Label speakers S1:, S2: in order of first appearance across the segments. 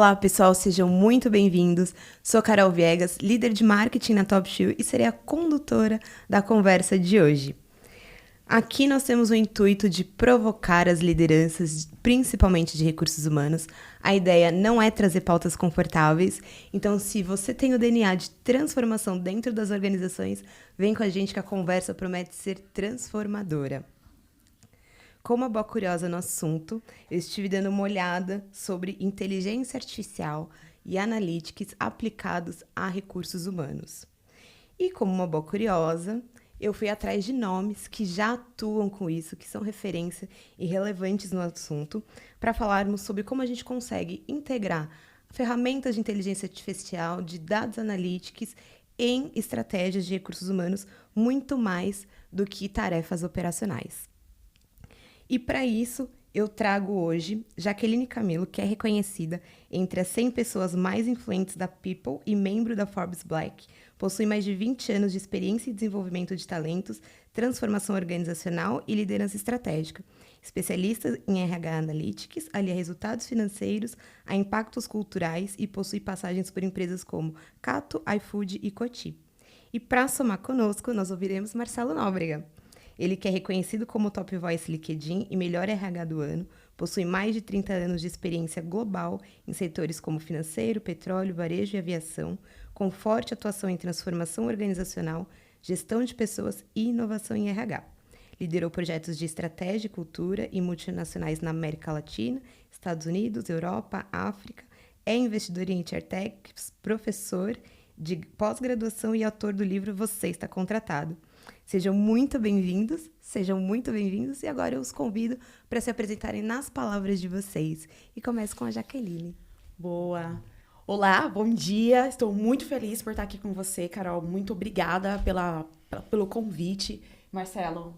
S1: Olá, pessoal, sejam muito bem-vindos. Sou Carol Viegas, líder de marketing na TopShoe e serei a condutora da conversa de hoje. Aqui nós temos o intuito de provocar as lideranças, principalmente de recursos humanos. A ideia não é trazer pautas confortáveis, então se você tem o DNA de transformação dentro das organizações, vem com a gente que a conversa promete ser transformadora. Como uma boa curiosa no assunto, eu estive dando uma olhada sobre inteligência artificial e analytics aplicados a recursos humanos. E como uma boa curiosa, eu fui atrás de nomes que já atuam com isso, que são referência e relevantes no assunto, para falarmos sobre como a gente consegue integrar ferramentas de inteligência artificial, de dados analytics em estratégias de recursos humanos, muito mais do que tarefas operacionais. E para isso, eu trago hoje Jaqueline Camilo, que é reconhecida entre as 100 pessoas mais influentes da People e membro da Forbes Black. Possui mais de 20 anos de experiência em desenvolvimento de talentos, transformação organizacional e liderança estratégica. Especialista em RH Analytics, alia resultados financeiros a impactos culturais e possui passagens por empresas como Cato, iFood e Coty. E para somar conosco, nós ouviremos Marcelo Nóbrega. Ele que é reconhecido como Top Voice LinkedIn e melhor RH do ano, possui mais de 30 anos de experiência global em setores como financeiro, petróleo, varejo e aviação, com forte atuação em transformação organizacional, gestão de pessoas e inovação em RH. Liderou projetos de estratégia e cultura e multinacionais na América Latina, Estados Unidos, Europa, África, é investidor em HRTechs, professor de pós-graduação e autor do livro Você Está Contratado. Sejam muito bem-vindos, e agora eu os convido para se apresentarem nas palavras de vocês. E começo com a Jaqueline.
S2: Boa! Olá, bom dia, estou muito feliz por estar aqui com você, Carol, muito obrigada pelo convite. Marcelo,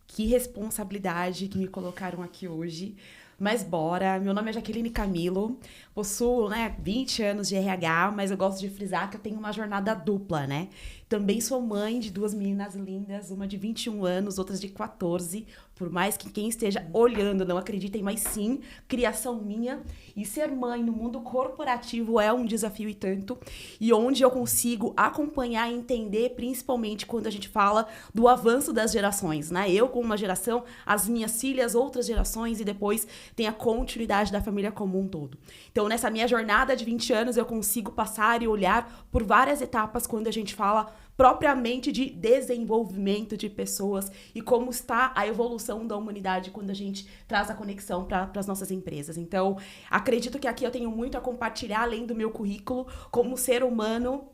S2: que responsabilidade que me colocaram aqui hoje. Mas bora, meu nome é Jaqueline Camilo, possuo 20 anos de RH, mas eu gosto de frisar que eu tenho uma jornada dupla, né? Também sou mãe de 2 meninas lindas, uma de 21 anos, outras de 14, por mais que quem esteja olhando não acreditem, mas sim, criação minha. E ser mãe no mundo corporativo é um desafio e tanto, e onde eu consigo acompanhar e entender, principalmente quando a gente fala do avanço das gerações, né? Eu com uma geração, as minhas filhas, outras gerações, e depois tem a continuidade da família como um todo. Então, nessa minha jornada de 20 anos, eu consigo passar e olhar por várias etapas quando a gente fala propriamente de desenvolvimento de pessoas e como está a evolução da humanidade quando a gente traz a conexão para as nossas empresas. Então, acredito que aqui eu tenho muito a compartilhar, além do meu currículo, como ser humano,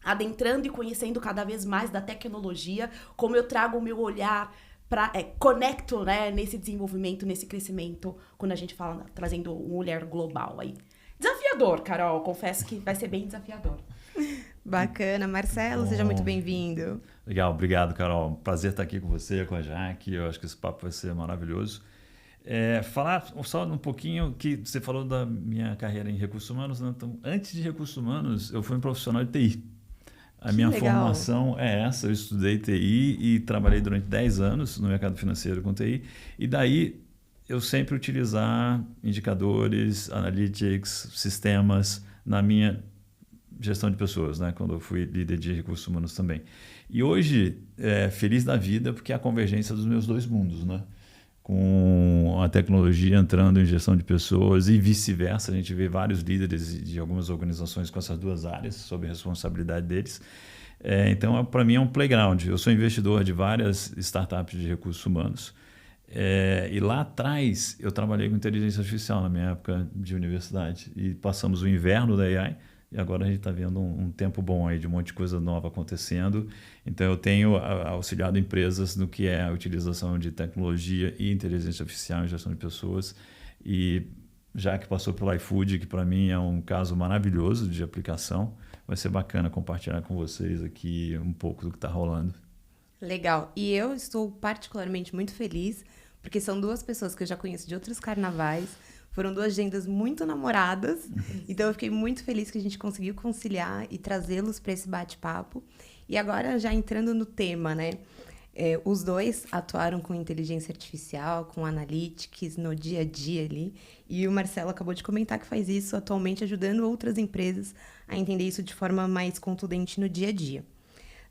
S2: adentrando e conhecendo cada vez mais da tecnologia, como eu trago o meu olhar conecto, né, nesse desenvolvimento, nesse crescimento, quando a gente fala, trazendo um olhar global aí. Desafiador, Carol, confesso que vai ser bem desafiador.
S1: Bacana. Marcelo, seja muito bem-vindo.
S3: Legal, obrigado, Carol. Prazer estar aqui com você, com a Jaque. Eu acho que esse papo vai ser maravilhoso. Falar só um pouquinho que você falou da minha carreira em recursos humanos. Né? Então, antes de recursos humanos, eu fui um profissional de TI. A minha formação é essa, eu estudei TI e trabalhei durante 10 anos no mercado financeiro com TI. E daí eu sempre utilizar indicadores, analytics, sistemas na minha gestão de pessoas, né? Quando eu fui líder de recursos humanos também. E hoje, feliz da vida, porque é a convergência dos meus dois mundos, né? Com a tecnologia entrando em gestão de pessoas e vice-versa. A gente vê vários líderes de algumas organizações com essas duas áreas, sob a responsabilidade deles. Então, para mim, é um playground. Eu sou investidor de várias startups de recursos humanos. E lá atrás, eu trabalhei com inteligência artificial na minha época de universidade. E passamos o inverno da AI. E agora a gente está vendo um tempo bom aí de um monte de coisa nova acontecendo. Então, eu tenho auxiliado empresas no que é a utilização de tecnologia e inteligência artificial em gestão de pessoas. E já que passou pelo iFood, que para mim é um caso maravilhoso de aplicação, vai ser bacana compartilhar com vocês aqui um pouco do que está rolando.
S1: Legal. E eu estou particularmente muito feliz, porque são 2 pessoas que eu já conheço de outros carnavais. Foram 2 agendas muito namoradas, então eu fiquei muito feliz que a gente conseguiu conciliar e trazê-los para esse bate-papo. E agora, já entrando no tema, né? Os dois atuaram com inteligência artificial, com analytics no dia a dia ali. E o Marcelo acabou de comentar que faz isso atualmente, ajudando outras empresas a entender isso de forma mais contundente no dia a dia.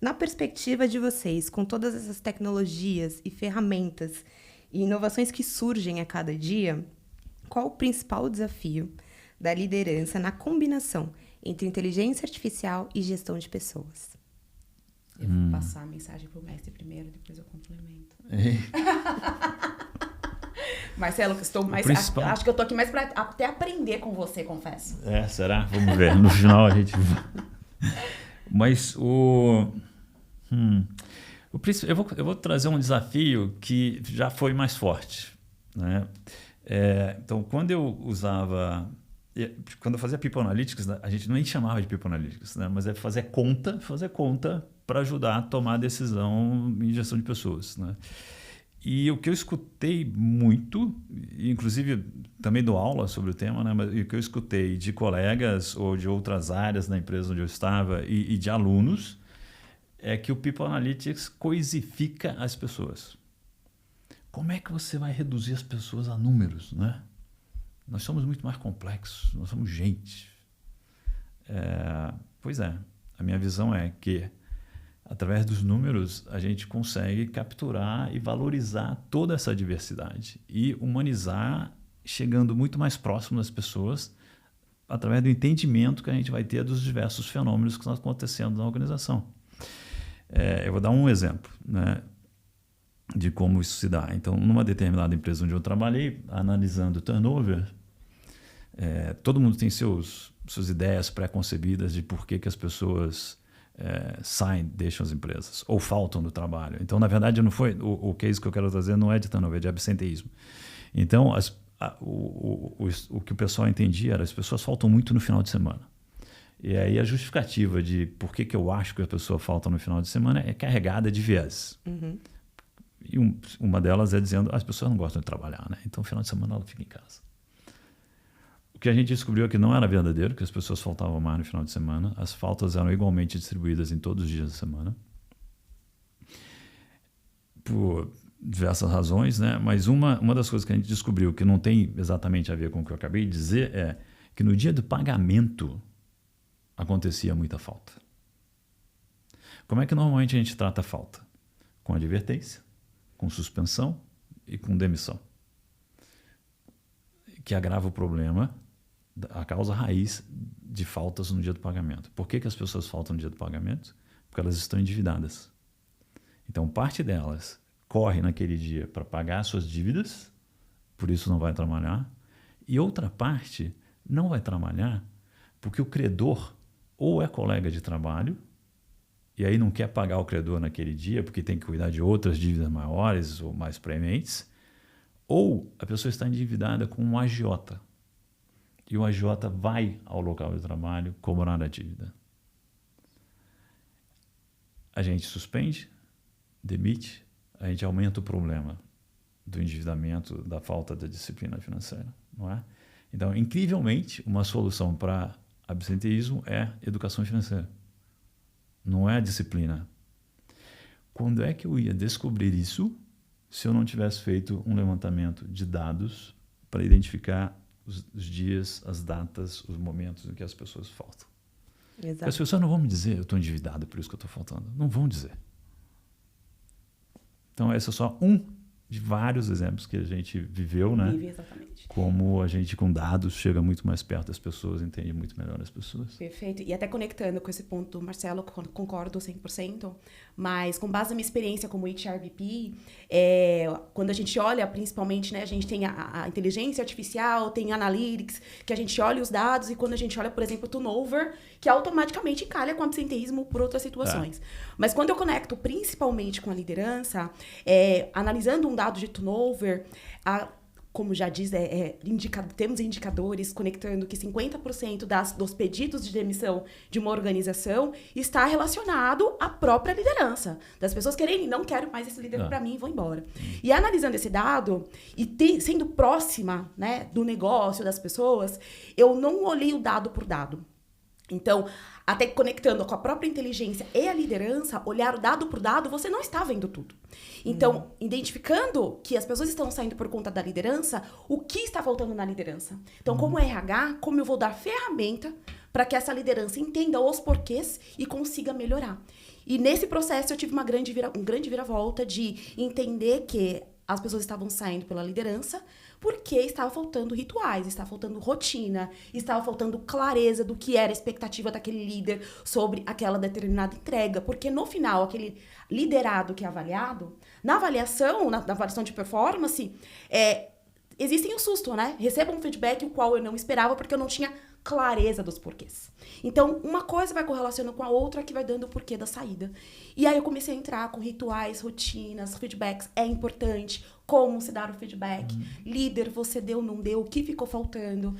S1: Na perspectiva de vocês, com todas essas tecnologias e ferramentas e inovações que surgem a cada dia, qual o principal desafio da liderança na combinação entre inteligência artificial e gestão de pessoas?
S2: Eu vou passar a mensagem pro mestre primeiro, depois eu complemento. Marcelo, que estou mais. Acho que eu tô aqui mais para até aprender com você, confesso.
S3: Será? Vamos ver. No final a gente. Mas eu vou trazer um desafio que já foi mais forte, né? Então, quando eu fazia People Analytics, a gente nem chamava de People Analytics, né? Mas é fazer conta para ajudar a tomar decisão em gestão de pessoas, né? E o que eu escutei muito, inclusive também dou aula sobre o tema, né? Mas o que eu escutei de colegas ou de outras áreas na empresa onde eu estava e de alunos é que o People Analytics coisifica as pessoas. Como é que você vai reduzir as pessoas a números, né? Nós somos muito mais complexos, nós somos gente. Pois é, a minha visão é que através dos números, a gente consegue capturar e valorizar toda essa diversidade e humanizar, chegando muito mais próximo das pessoas, através do entendimento que a gente vai ter dos diversos fenômenos que estão acontecendo na organização. Eu vou dar um exemplo, né, de como isso se dá. Então, numa determinada empresa onde eu trabalhei, analisando o turnover, todo mundo tem suas ideias pré-concebidas de por que as pessoas saem, deixam as empresas ou faltam do trabalho. Então, na verdade, não foi o case que eu quero trazer não é de turnover, é de absenteísmo. Então, o que o pessoal entendia era as pessoas faltam muito no final de semana. E aí a justificativa de por que eu acho que a pessoa falta no final de semana é carregada de viés.
S1: Uhum.
S3: E uma delas é dizendo as pessoas não gostam de trabalhar, né? Então, no final de semana ela fica em casa. O que a gente descobriu é que não era verdadeiro, que as pessoas faltavam mais no final de semana. As faltas eram igualmente distribuídas em todos os dias da semana. Por diversas razões, né? Mas uma das coisas que a gente descobriu que não tem exatamente a ver com o que eu acabei de dizer é que no dia do pagamento acontecia muita falta. Como é que normalmente a gente trata a falta? Com advertência, com suspensão e com demissão. Que agrava o problema, a causa raiz de faltas no dia do pagamento. Por que as pessoas faltam no dia do pagamento? Porque elas estão endividadas. Então, parte delas corre naquele dia para pagar suas dívidas, por isso não vai trabalhar, e outra parte não vai trabalhar porque o credor ou é colega de trabalho, e aí não quer pagar o credor naquele dia porque tem que cuidar de outras dívidas maiores ou mais prementes, ou a pessoa está endividada com um agiota. E o agiota vai ao local de trabalho cobrar a dívida. A gente suspende, demite, a gente aumenta o problema do endividamento, da falta de disciplina financeira, não é? Então, incrivelmente, uma solução para absenteísmo é educação financeira. Não é disciplina. Quando é que eu ia descobrir isso se eu não tivesse feito um levantamento de dados para identificar os dias, as datas, os momentos em que as pessoas faltam?
S1: Exato.
S3: Porque as pessoas não vão me dizer, eu estou endividado, por isso que eu estou faltando. Não vão dizer. Então, esse é só um de vários exemplos que a gente viveu, né?
S2: Vive, exatamente.
S3: Como a gente, com dados, chega muito mais perto das pessoas, entende muito melhor as pessoas.
S2: Perfeito. E até conectando com esse ponto, Marcelo, concordo 100%, mas com base na minha experiência como HRBP, quando a gente olha, principalmente, né, a gente tem a inteligência artificial, tem analytics, que a gente olha os dados, e quando a gente olha, por exemplo, o turnover, que automaticamente encalha com absenteísmo por outras situações. Mas quando eu conecto principalmente com a liderança, analisando um dado de turnover, como já diz, temos indicadores conectando que 50% dos pedidos de demissão de uma organização está relacionado à própria liderança. Das pessoas querendo, não quero mais esse líder para mim e vou embora. E analisando esse dado, e sendo próxima, né, do negócio, das pessoas, eu não olhei o dado por dado. Então, até conectando com a própria inteligência e a liderança, olhar o dado por dado, você não está vendo tudo. Então, identificando que as pessoas estão saindo por conta da liderança, o que está faltando na liderança? Então, como RH, como eu vou dar ferramenta para que essa liderança entenda os porquês e consiga melhorar? E nesse processo eu tive um grande viravolta de entender que as pessoas estavam saindo pela liderança porque estava faltando rituais, estava faltando rotina, estava faltando clareza do que era a expectativa daquele líder sobre aquela determinada entrega. Porque no final, aquele liderado que é avaliado, na avaliação de performance, existem um susto, né? Recebo um feedback o qual eu não esperava porque eu não tinha clareza dos porquês. Então, uma coisa vai correlacionando com a outra que vai dando o porquê da saída. E aí eu comecei a entrar com rituais, rotinas, feedbacks. É importante como se dar o feedback. Líder, você deu, não deu, o que ficou faltando.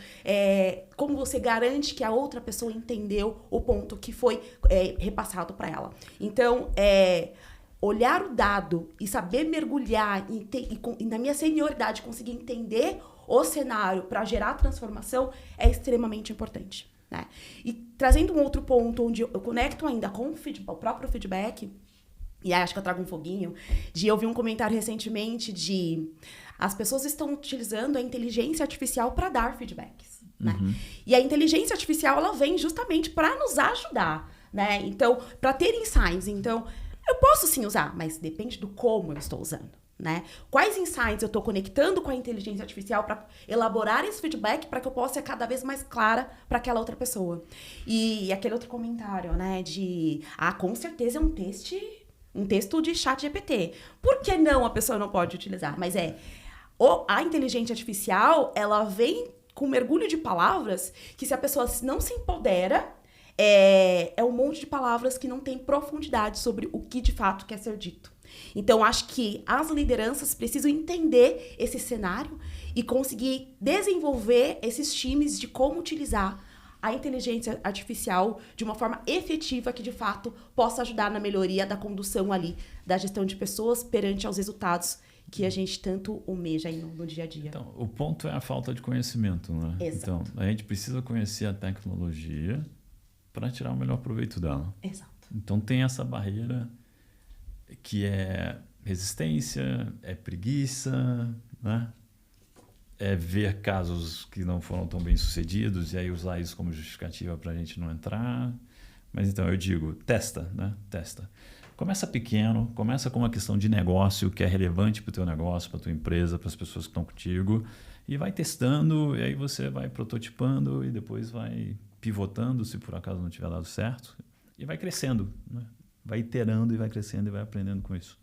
S2: Como você garante que a outra pessoa entendeu o ponto que foi repassado para ela. Então, olhar o dado e saber mergulhar e na minha senioridade conseguir entender o cenário para gerar transformação é extremamente importante, né? E trazendo um outro ponto onde eu conecto ainda com o próprio feedback, e aí acho que eu trago um foguinho, eu vi um comentário recentemente de as pessoas estão utilizando a inteligência artificial para dar feedbacks, né? E a inteligência artificial, ela vem justamente para nos ajudar, né? Então, para ter insights. Então, eu posso sim usar, mas depende do como eu estou usando, né? Quais insights eu estou conectando com a inteligência artificial para elaborar esse feedback para que eu possa ser cada vez mais clara para aquela outra pessoa. E aquele outro comentário, né, com certeza é um texto de chat GPT. Por que não a pessoa não pode utilizar? Mas a inteligência artificial, ela vem com um mergulho de palavras que se a pessoa não se empodera, é um monte de palavras que não tem profundidade sobre o que de fato quer ser dito. Então, acho que as lideranças precisam entender esse cenário e conseguir desenvolver esses times de como utilizar a inteligência artificial de uma forma efetiva que, de fato, possa ajudar na melhoria da condução ali, da gestão de pessoas perante aos resultados que a gente tanto almeja aí no dia a dia.
S3: Então, o ponto é a falta de conhecimento, né?
S2: Exato.
S3: Então, a gente precisa conhecer a tecnologia para tirar o melhor proveito dela.
S2: Exato.
S3: Então, tem essa barreira que é resistência, é preguiça, né? É ver casos que não foram tão bem sucedidos e aí usar isso como justificativa para a gente não entrar. Mas então eu digo, testa, né? Testa. Começa pequeno, começa com uma questão de negócio que é relevante para o teu negócio, para a tua empresa, para as pessoas que estão contigo e vai testando e aí você vai prototipando e depois vai pivotando se por acaso não tiver dado certo e vai crescendo, né? Vai iterando e vai crescendo e vai aprendendo com isso.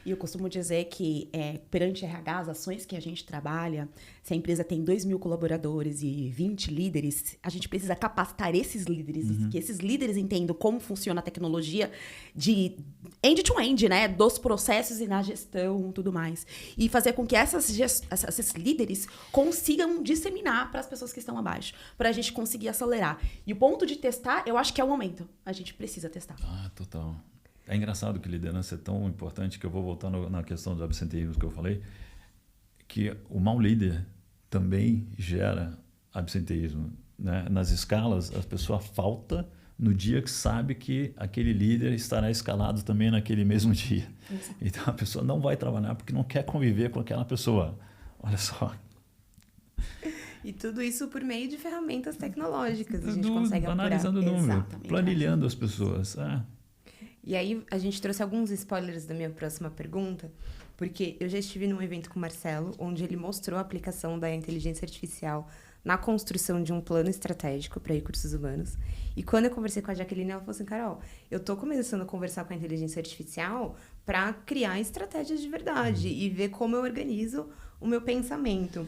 S2: E eu costumo dizer que, perante RH, as ações que a gente trabalha, se a empresa tem 2.000 colaboradores e 20 líderes, a gente precisa capacitar esses líderes, que esses líderes entendam como funciona a tecnologia de end-to-end, né? Dos processos e na gestão e tudo mais. E fazer com que esses líderes consigam disseminar para as pessoas que estão abaixo, para a gente conseguir acelerar. E o ponto de testar, eu acho que é o momento. A gente precisa testar.
S3: Ah, total. É engraçado que liderança é tão importante que eu vou voltar na questão do absenteísmo que eu falei, que o mau líder também gera absenteísmo, né? Nas escalas, a pessoa falta no dia que sabe que aquele líder estará escalado também naquele mesmo dia. Isso. Então a pessoa não vai trabalhar porque não quer conviver com aquela pessoa. Olha só.
S1: E tudo isso por meio de ferramentas tecnológicas. A gente consegue apurar.
S3: Analisando o número,
S2: Exatamente,
S3: planilhando as pessoas.
S1: E aí, a gente trouxe alguns spoilers da minha próxima pergunta, porque eu já estive num evento com o Marcelo, onde ele mostrou a aplicação da inteligência artificial na construção de um plano estratégico para recursos humanos. E quando eu conversei com a Jaqueline, ela falou assim, Carol, eu tô começando a conversar com a inteligência artificial para criar estratégias de verdade e ver como eu organizo o meu pensamento.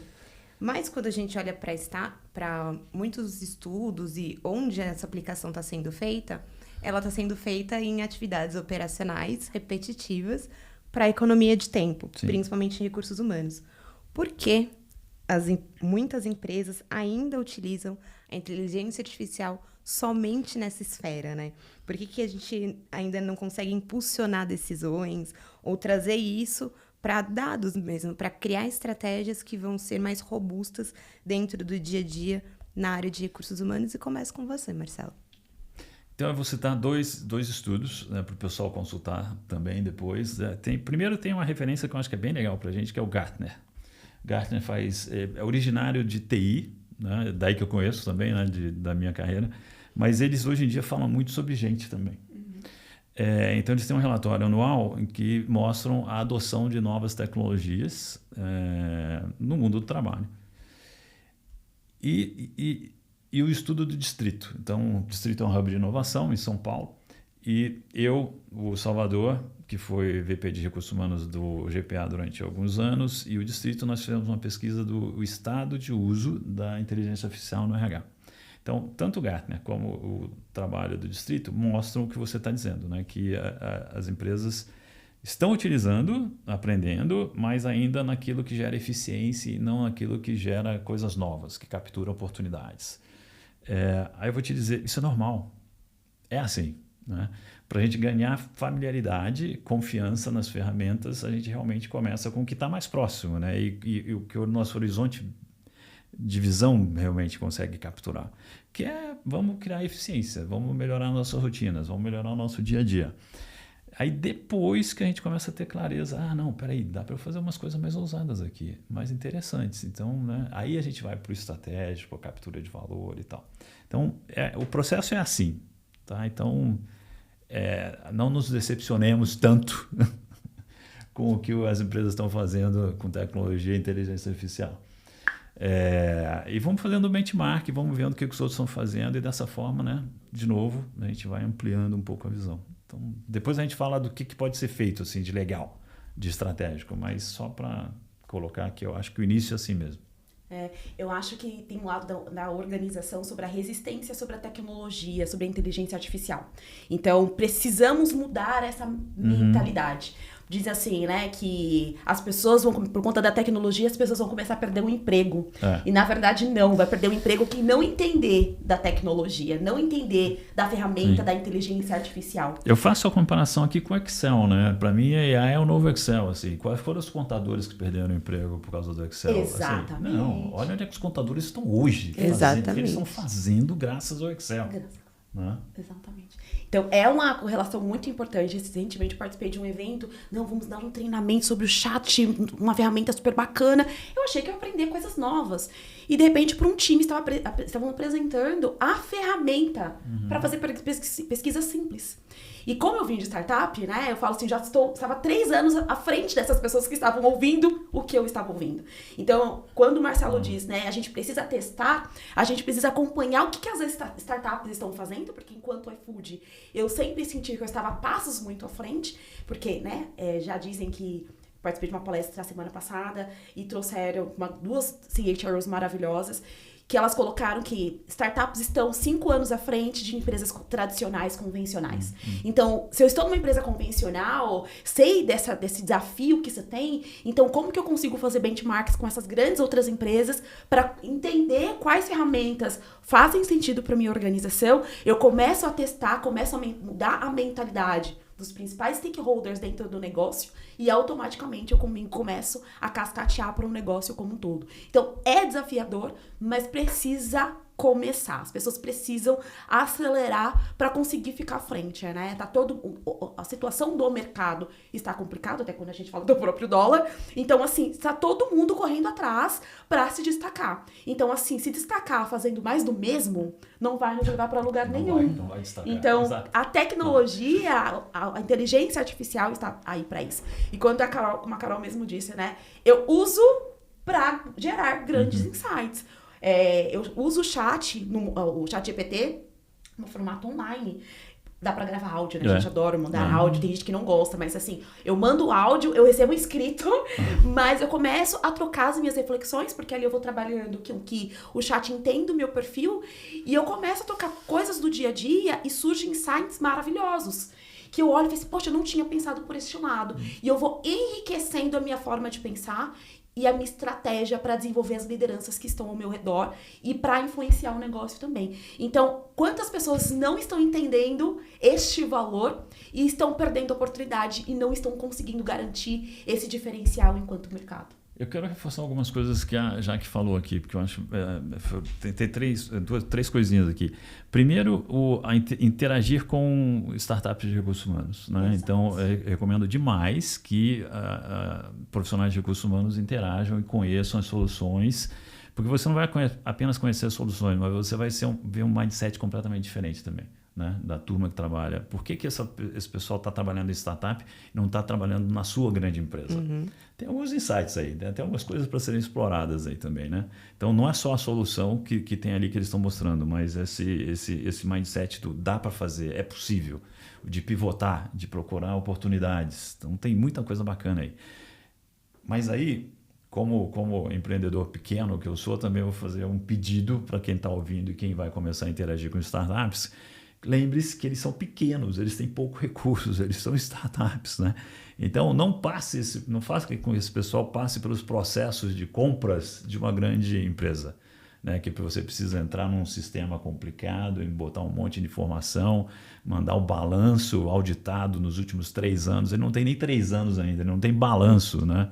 S1: Mas quando a gente olha para muitos estudos e onde essa aplicação está sendo feita, ela está sendo feita em atividades operacionais repetitivas para economia de tempo,
S3: Sim.
S1: principalmente em recursos humanos. Por que muitas empresas ainda utilizam a inteligência artificial somente nessa esfera, né? Por que a gente ainda não consegue impulsionar decisões ou trazer isso para dados mesmo, para criar estratégias que vão ser mais robustas dentro do dia a dia na área de recursos humanos? E começo com você, Marcelo.
S3: Então, eu vou citar dois estudos, né, para o pessoal consultar também depois. Primeiro, tem uma referência que eu acho que é bem legal para a gente, que é o Gartner. Gartner é originário de TI, né, daí que eu conheço também, né, da minha carreira, mas eles hoje em dia falam muito sobre gente também. Então, eles têm um relatório anual em que mostram a adoção de novas tecnologias no mundo do trabalho. E o estudo do distrito. Então, o distrito é um hub de inovação em São Paulo. E o Salvador, que foi VP de Recursos Humanos do GPA durante alguns anos, e o distrito, nós fizemos uma pesquisa do estado de uso da inteligência artificial no RH. Então, tanto o Gartner como o trabalho do distrito mostram o que você está dizendo, né? Que as empresas estão utilizando, aprendendo, mas ainda naquilo que gera eficiência e não naquilo que gera coisas novas, que captura oportunidades. Aí eu vou te dizer, isso é normal. É assim, né? Para a gente ganhar familiaridade, confiança nas ferramentas, a gente realmente começa com o que está mais próximo, né? E o que o nosso horizonte de visão realmente consegue capturar. Que vamos criar eficiência, vamos melhorar nossas rotinas, vamos melhorar o nosso dia a dia. Aí depois que a gente começa a ter clareza, não, peraí, dá para eu fazer umas coisas mais ousadas aqui, mais interessantes. Então, né, aí a gente vai para o estratégico, a captura de valor e tal. Então, o processo é assim, tá? Então, não nos decepcionemos tanto com o que as empresas estão fazendo com tecnologia e inteligência artificial. E vamos fazendo o benchmark, vamos vendo o que os outros estão fazendo e dessa forma, né, de novo, a gente vai ampliando um pouco a visão. Então, depois a gente fala do que pode ser feito assim, de legal, de estratégico, mas só para colocar aqui, eu acho que o início é assim mesmo.
S2: Eu acho que tem um lado da organização sobre a resistência sobre a tecnologia, sobre a inteligência artificial. Então, precisamos mudar essa mentalidade. Diz assim, né, que as pessoas vão, por conta da tecnologia, as pessoas vão começar a perder o emprego. E, na verdade, não. Vai perder o emprego quem não entender da tecnologia, não entender da ferramenta da inteligência artificial.
S3: Eu faço a comparação aqui com o Excel, né? Para mim, a AI é o novo Excel, assim. Quais foram os contadores que perderam o emprego por causa do Excel?
S2: Exatamente.
S3: Assim, não, olha onde é que os contadores estão hoje.
S1: Exatamente.
S3: Eles estão fazendo graças ao Excel. Né?
S2: Exatamente. Então, é uma correlação muito importante. Recentemente, eu participei de um evento. Não, vamos dar um treinamento sobre o chat, uma ferramenta super bacana. Eu achei que eu ia aprender coisas novas. E, de repente, para um time, estavam apresentando a ferramenta para fazer pesquisa simples. E como eu vim de startup, né, eu falo assim, estava 3 anos à frente dessas pessoas que estavam ouvindo o que eu estava ouvindo. Então, quando o Marcelo diz, né, a gente precisa testar, a gente precisa acompanhar o que as startups estão fazendo, porque enquanto iFood, eu sempre senti que eu estava a passos muito à frente, porque, né, já dizem que participei de uma palestra a semana passada e trouxeram 2 CHROs maravilhosas, que elas colocaram que startups estão 5 anos à frente de empresas tradicionais, convencionais. Então, se eu estou numa empresa convencional, sei desse desafio que você tem, então como que eu consigo fazer benchmarks com essas grandes outras empresas para entender quais ferramentas fazem sentido para minha organização? Eu começo a testar, começo a mudar a mentalidade dos principais stakeholders dentro do negócio e automaticamente eu começo a cascatear para um negócio como um todo. Então, é desafiador, mas precisa começar. As pessoas precisam acelerar para conseguir ficar à frente, né? A situação do mercado está complicada, até quando a gente fala do próprio dólar. Então, assim, está todo mundo correndo atrás para se destacar. Então, assim, se destacar fazendo mais do mesmo, não vai nos levar para lugar nenhum.
S3: Não vai destacar.
S2: Então,
S3: exato.
S2: A tecnologia, a inteligência artificial está aí para isso. E quando como a Carol mesmo disse, né? Eu uso para gerar grandes insights. Eu uso o chat GPT no formato online. Dá pra gravar áudio, né? A gente adora mandar áudio. Tem gente que não gosta, mas assim, eu mando áudio, eu recebo escrito, mas eu começo a trocar as minhas reflexões, porque ali eu vou trabalhando que o chat entende o meu perfil, e eu começo a trocar coisas do dia a dia e surgem insights maravilhosos. Que eu olho e falo assim, poxa, eu não tinha pensado por esse lado. E eu vou enriquecendo a minha forma de pensar e a minha estratégia para desenvolver as lideranças que estão ao meu redor e para influenciar o negócio também. Então, quantas pessoas não estão entendendo este valor e estão perdendo a oportunidade e não estão conseguindo garantir esse diferencial enquanto mercado?
S3: Eu quero reforçar algumas coisas que a Jaque falou aqui, porque eu acho tem três coisinhas aqui. Primeiro, interagir com startups de recursos humanos, né? Então, eu recomendo demais que profissionais de recursos humanos interajam e conheçam as soluções, porque você não vai apenas conhecer as soluções, mas você vai ver um mindset completamente diferente também, né, da turma que trabalha. Por que esse pessoal está trabalhando em startup e não está trabalhando na sua grande empresa? Tem alguns insights aí, né? Tem algumas coisas para serem exploradas aí também, né? Então, não é só a solução que tem ali que eles estão mostrando, mas esse mindset do dá para fazer, é possível, de pivotar, de procurar oportunidades. Então, tem muita coisa bacana aí. Mas aí, como empreendedor pequeno que eu sou, também vou fazer um pedido para quem está ouvindo e quem vai começar a interagir com startups. Lembre-se que eles são pequenos, eles têm poucos recursos, eles são startups, né? Então, não faça com que esse pessoal passe pelos processos de compras de uma grande empresa, né? Que você precisa entrar num sistema complicado, e botar um monte de informação, mandar o balanço auditado nos últimos 3 anos. Ele não tem nem 3 anos ainda, ele não tem balanço, né?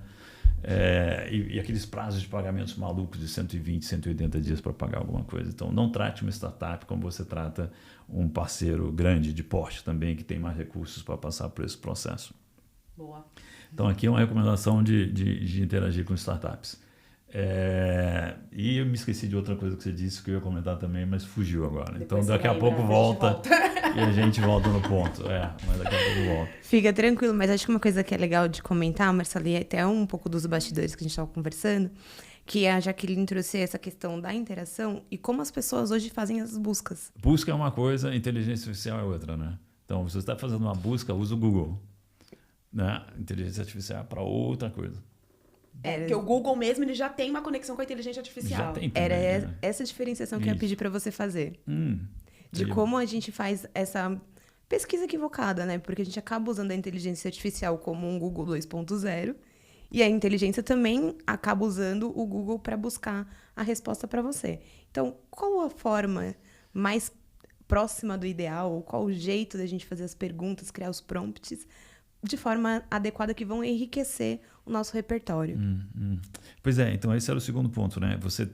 S3: E aqueles prazos de pagamentos malucos de 120, 180 dias para pagar alguma coisa. Então, não trate uma startup como você trata um parceiro grande de porte também, que tem mais recursos para passar por esse processo.
S2: Boa.
S3: Então, aqui é uma recomendação de interagir com startups. E eu me esqueci de outra coisa que você disse que eu ia comentar também, mas fugiu agora.
S2: Depois
S3: então, daqui a pouco volta e a gente volta no ponto. Mas daqui a pouco volta.
S1: Fica tranquilo, mas acho que uma coisa que é legal de comentar, Marcelo, e até um pouco dos bastidores que a gente estava conversando, que a Jaqueline trouxe essa questão da interação e como as pessoas hoje fazem as buscas.
S3: Busca é uma coisa, inteligência artificial é outra, né? Então, se você está fazendo uma busca, usa o Google, né? Inteligência artificial é para outra coisa.
S2: Porque o Google mesmo ele já tem uma conexão com a inteligência artificial.
S3: Já tem também,
S1: Era
S3: né?
S1: essa diferenciação que eu ia pedir para você fazer. De
S3: Seria
S1: como a gente faz essa pesquisa equivocada, né? Porque a gente acaba usando a inteligência artificial como um Google 2.0 e a inteligência também acaba usando o Google para buscar a resposta para você. Então, qual a forma mais próxima do ideal? Ou qual o jeito da gente fazer as perguntas, criar os prompts de forma adequada que vão enriquecer o nosso repertório?
S3: Pois é, então esse era o segundo ponto, né? Você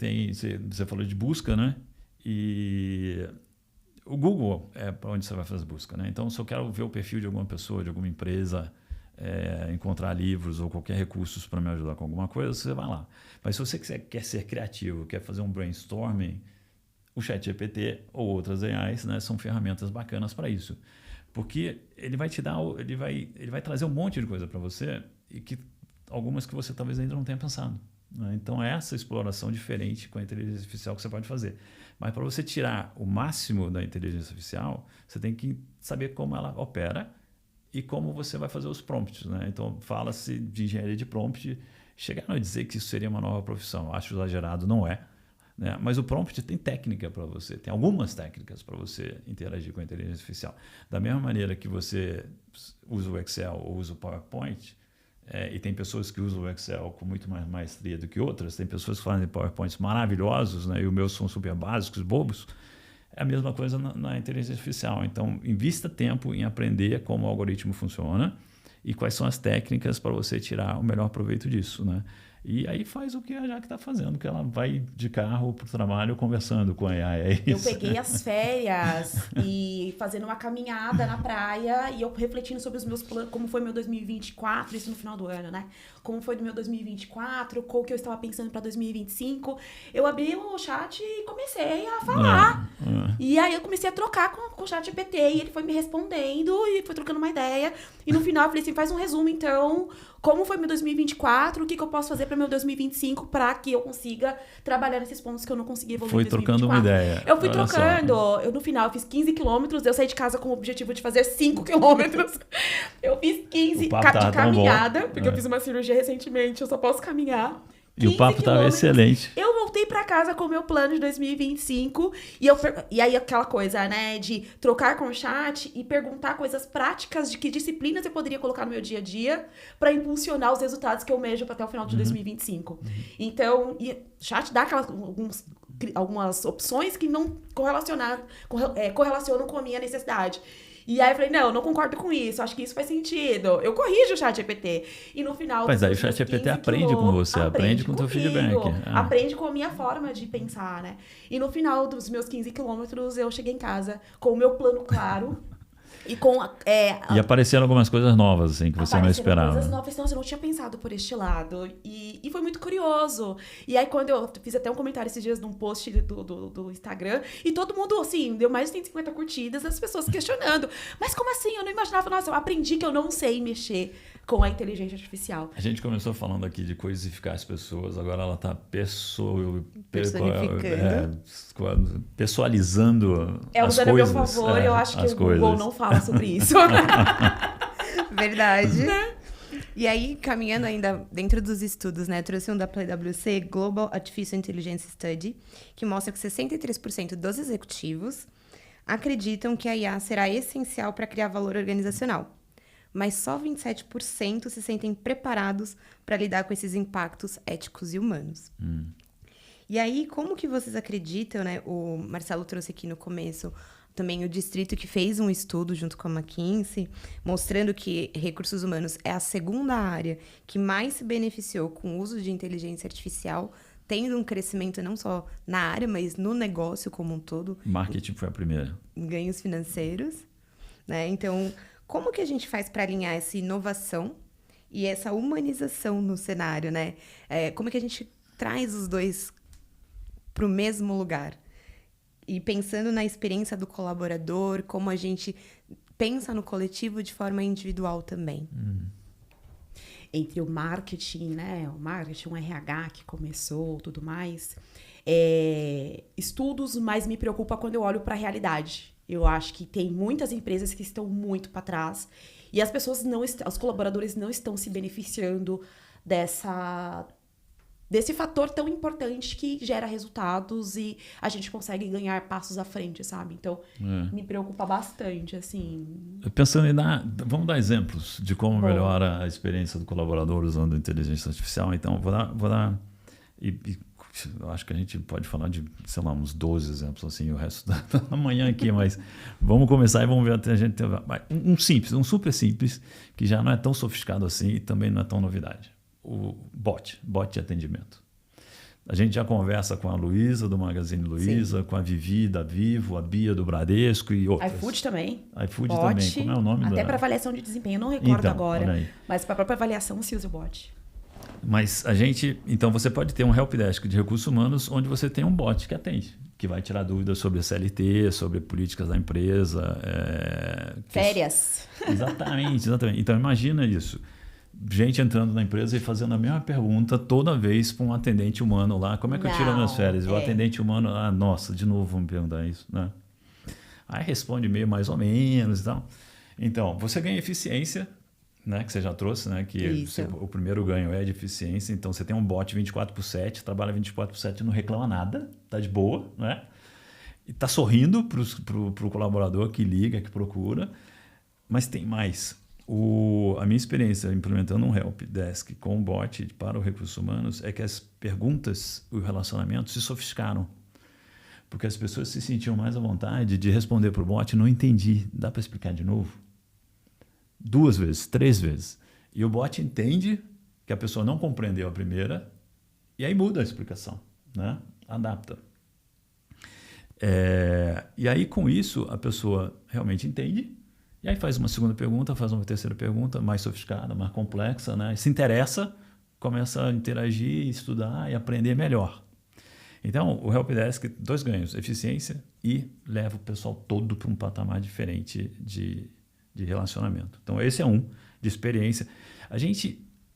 S3: falou de busca, né? E o Google é para onde você vai fazer busca, né? Então, se eu quero ver o perfil de alguma pessoa, de alguma empresa, encontrar livros ou qualquer recursos para me ajudar com alguma coisa, você vai lá. Mas se você quer ser criativo, quer fazer um brainstorming, o ChatGPT ou outras AIs, né, são ferramentas bacanas para isso. Porque ele vai te dar, ele vai trazer um monte de coisa para você e algumas que você talvez ainda não tenha pensado, né? Então, essa exploração diferente com a inteligência artificial que você pode fazer. Mas para você tirar o máximo da inteligência artificial, você tem que saber como ela opera e como você vai fazer os prompts, né? Então, fala-se de engenharia de prompt. Chegaram a dizer que isso seria uma nova profissão. Acho exagerado, não é. Né? Mas o prompt tem técnica para você, tem algumas técnicas para você interagir com a inteligência artificial. Da mesma maneira que você usa o Excel ou usa o PowerPoint, e tem pessoas que usam o Excel com muito mais maestria do que outras, tem pessoas que fazem PowerPoints maravilhosos, né? E os meus são super básicos, bobos. É a mesma coisa na inteligência artificial. Então, invista tempo em aprender como o algoritmo funciona e quais são as técnicas para você tirar o melhor proveito disso, né? E aí faz o que a Jaque está fazendo, que ela vai de carro para o trabalho conversando com a AI.
S2: Eu peguei as férias e fazendo uma caminhada na praia e eu refletindo sobre os meus planos, como foi meu 2024, isso no final do ano, né? Como foi do meu 2024, qual que eu estava pensando para 2025. Eu abri o chat e comecei a falar. E aí eu comecei a trocar com o chat GPT e ele foi me respondendo e foi trocando uma ideia. E no final eu falei assim, faz um resumo então, como foi meu 2024, o que eu posso fazer para meu 2025 para que eu consiga trabalhar nesses pontos que eu não consegui evoluir
S3: foi
S2: em 2024.
S3: Trocando uma ideia.
S2: Eu fui trocando. No final, eu fiz 15 quilômetros. Eu saí de casa com o objetivo de fazer 5 quilômetros. Eu fiz 15 de caminhada, porque eu fiz uma cirurgia recentemente. Eu só posso caminhar.
S3: E o papo estava excelente.
S2: Eu voltei pra casa com o meu plano de 2025. E aí aquela coisa, né? De trocar com o chat e perguntar coisas práticas de que disciplinas eu poderia colocar no meu dia a dia para impulsionar os resultados que eu almejo até o final de 2025. Então, o chat dá algumas opções que não correlacionam com a minha necessidade. E aí eu falei, não, eu não concordo com isso, acho que isso faz sentido. Eu corrijo o ChatGPT. E no final...
S3: Mas aí o ChatGPT aprende com você, aprende com o teu feedback.
S2: Aprende com a minha forma de pensar, né? E no final dos meus 15 quilômetros, eu cheguei em casa com o meu plano claro. E
S3: e apareceram algumas coisas novas, assim, que você não esperava.
S2: Coisas novas, nossa, eu não tinha pensado por este lado. E foi muito curioso. E aí, quando eu fiz até um comentário esses dias num post do Instagram, e todo mundo, assim, deu mais de 150 curtidas, as pessoas questionando. Mas como assim? Eu não imaginava, nossa, eu aprendi que eu não sei mexer com a inteligência artificial.
S3: A gente começou falando aqui de coisificar as pessoas, agora ela está pessoalizando as
S2: usando
S3: coisas.
S2: A meu favor, eu acho que o Google não fala sobre isso.
S1: Verdade. E aí, caminhando ainda dentro dos estudos, né? Trouxe um da PwC, Global Artificial Intelligence Study, que mostra que 63% dos executivos acreditam que a IA será essencial para criar valor organizacional. Mas só 27% se sentem preparados para lidar com esses impactos éticos e humanos. E aí, como que vocês acreditam, né? O Marcelo trouxe aqui no começo também o distrito que fez um estudo junto com a McKinsey, mostrando que recursos humanos é a segunda área que mais se beneficiou com o uso de inteligência artificial, tendo um crescimento não só na área, mas no negócio como um todo.
S3: Marketing foi a primeira.
S1: Ganhos financeiros, né? Então, como que a gente faz para alinhar essa inovação e essa humanização no cenário, né? Como que a gente traz os dois para o mesmo lugar? E pensando na experiência do colaborador, como a gente pensa no coletivo de forma individual também.
S2: Entre o marketing, né? O marketing, o RH que começou, tudo mais. Estudos, mas me preocupa quando eu olho para a realidade. Eu acho que tem muitas empresas que estão muito para trás e as pessoas os colaboradores não estão se beneficiando desse fator tão importante que gera resultados e a gente consegue ganhar passos à frente, sabe? Então, me preocupa bastante, assim.
S3: Pensando em vamos dar exemplos de como melhora a experiência do colaborador usando inteligência artificial. Então, vou dar eu acho que a gente pode falar de, sei lá, uns 12 exemplos, assim, o resto da manhã aqui, mas vamos começar e vamos ver até a gente ter um super simples, que já não é tão sofisticado assim e também não é tão novidade. O bot de atendimento. A gente já conversa com a Luísa, do Magazine Luiza, com a Vivi, da Vivo, a Bia, do Bradesco e outras.
S2: iFood também.
S3: iFood também. Como é o nome?
S2: Até para avaliação de desempenho, eu não recordo agora. Mas para a própria avaliação se usa o bot.
S3: Mas então você pode ter um helpdesk de recursos humanos onde você tem um bot que atende, que vai tirar dúvidas sobre a CLT, sobre políticas da empresa.
S2: Férias.
S3: Exatamente. Então imagina isso. Gente entrando na empresa e fazendo a mesma pergunta toda vez para um atendente humano lá. Como é que eu tiro as minhas férias? O atendente humano, nossa, de novo vamos perguntar isso, né? Aí responde meio mais ou menos e tal. Então, você ganha eficiência, né, que você já trouxe, né, que o primeiro ganho é de eficiência. Então, você tem um bot 24/7, trabalha 24/7 e não reclama nada, tá de boa, né? E tá sorrindo pro colaborador que liga, que procura. Mas tem mais. A minha experiência implementando um helpdesk com um bot para os recursos humanos é que as perguntas e o relacionamento se sofisticaram. Porque as pessoas se sentiam mais à vontade de responder para o bot, não entendi, dá para explicar de novo? 2 vezes, 3 vezes. E o bot entende que a pessoa não compreendeu a primeira e aí muda a explicação, né? Adapta. E aí, com isso, a pessoa realmente entende. E aí faz uma segunda pergunta, faz uma terceira pergunta, mais sofisticada, mais complexa, né? Se interessa, começa a interagir, estudar e aprender melhor. Então, o helpdesk, 2 ganhos, eficiência e leva o pessoal todo para um patamar diferente de relacionamento. Então, esse é de experiência.